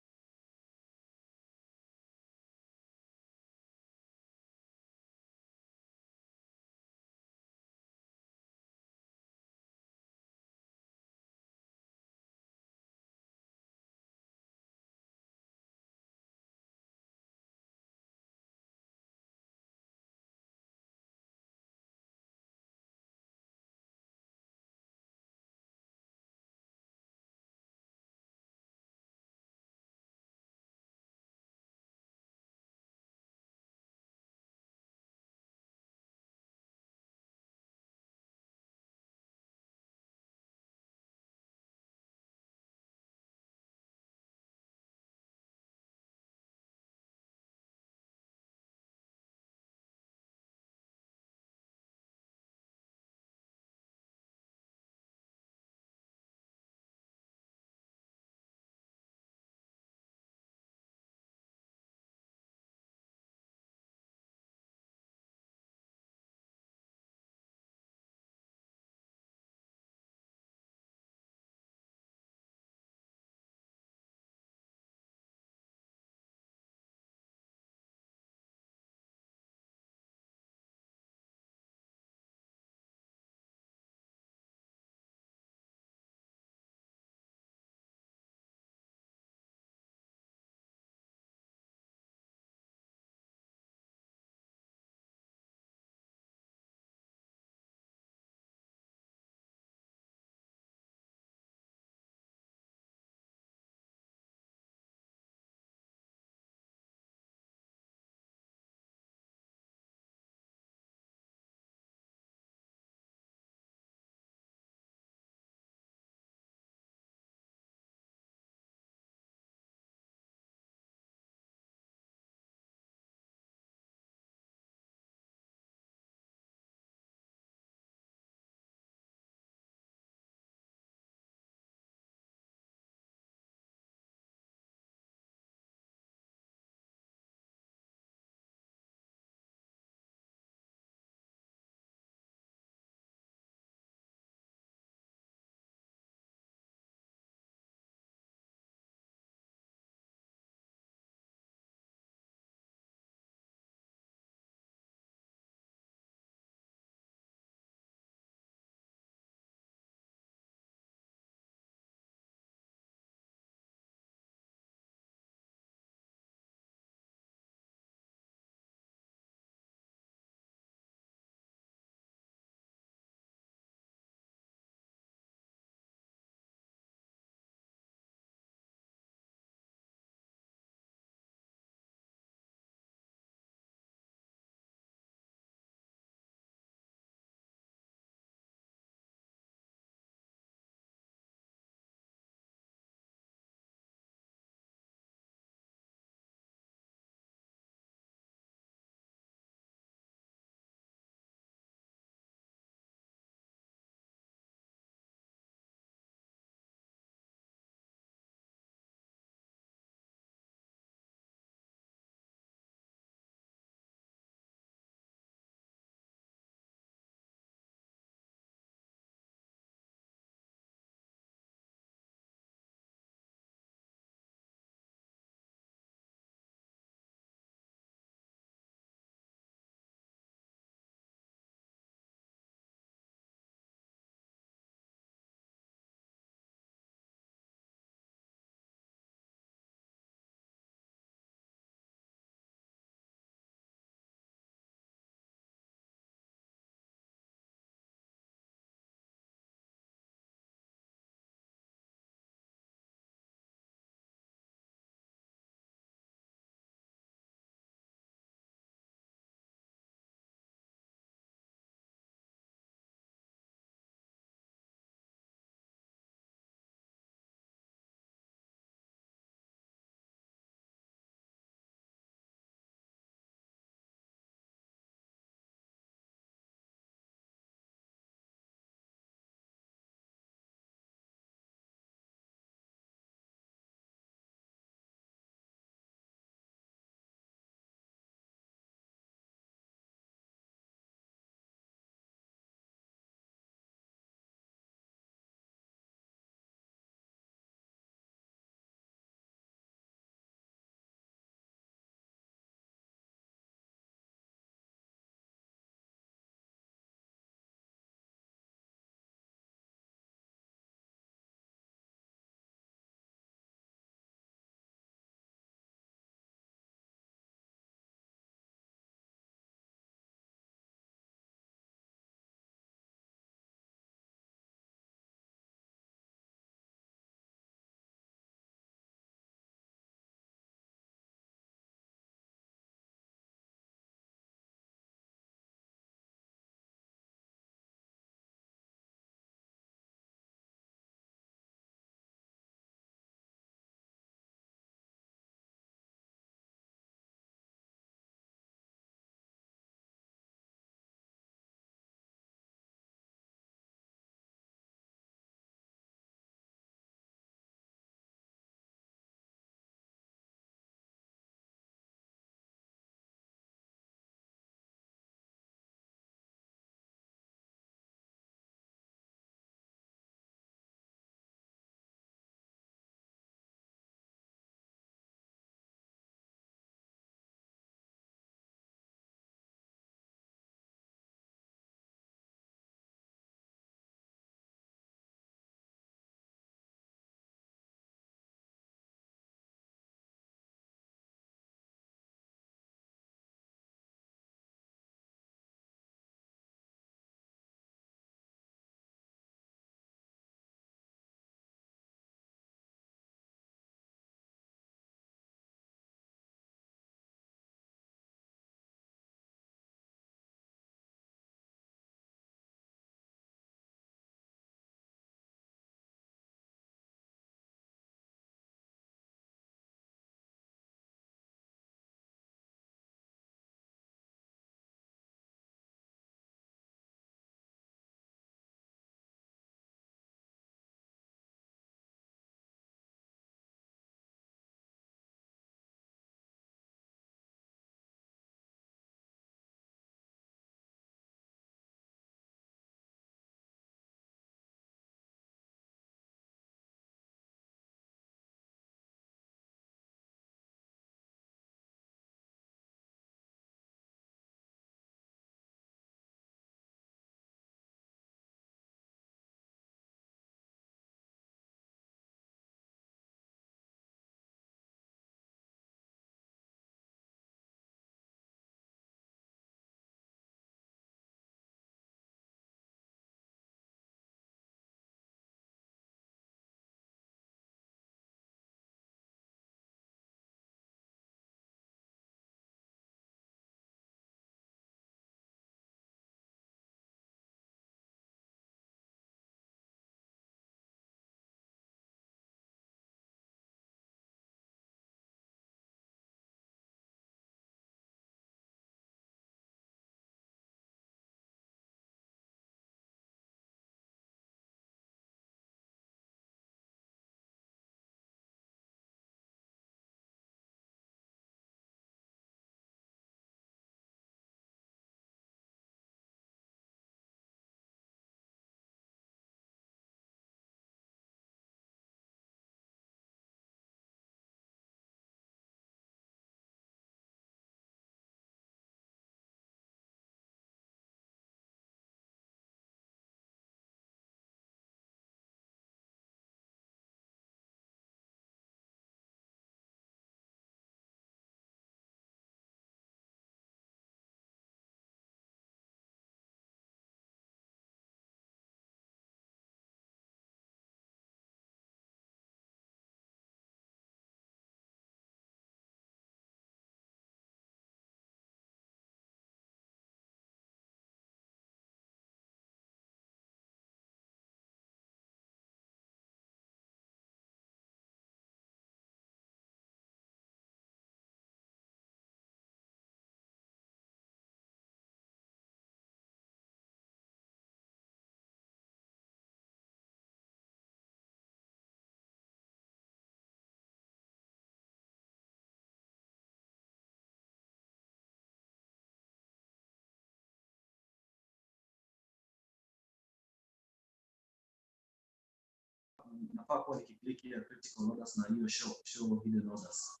nafaa kuwa nikiclick ya critical orders na hiyo show hidden orders.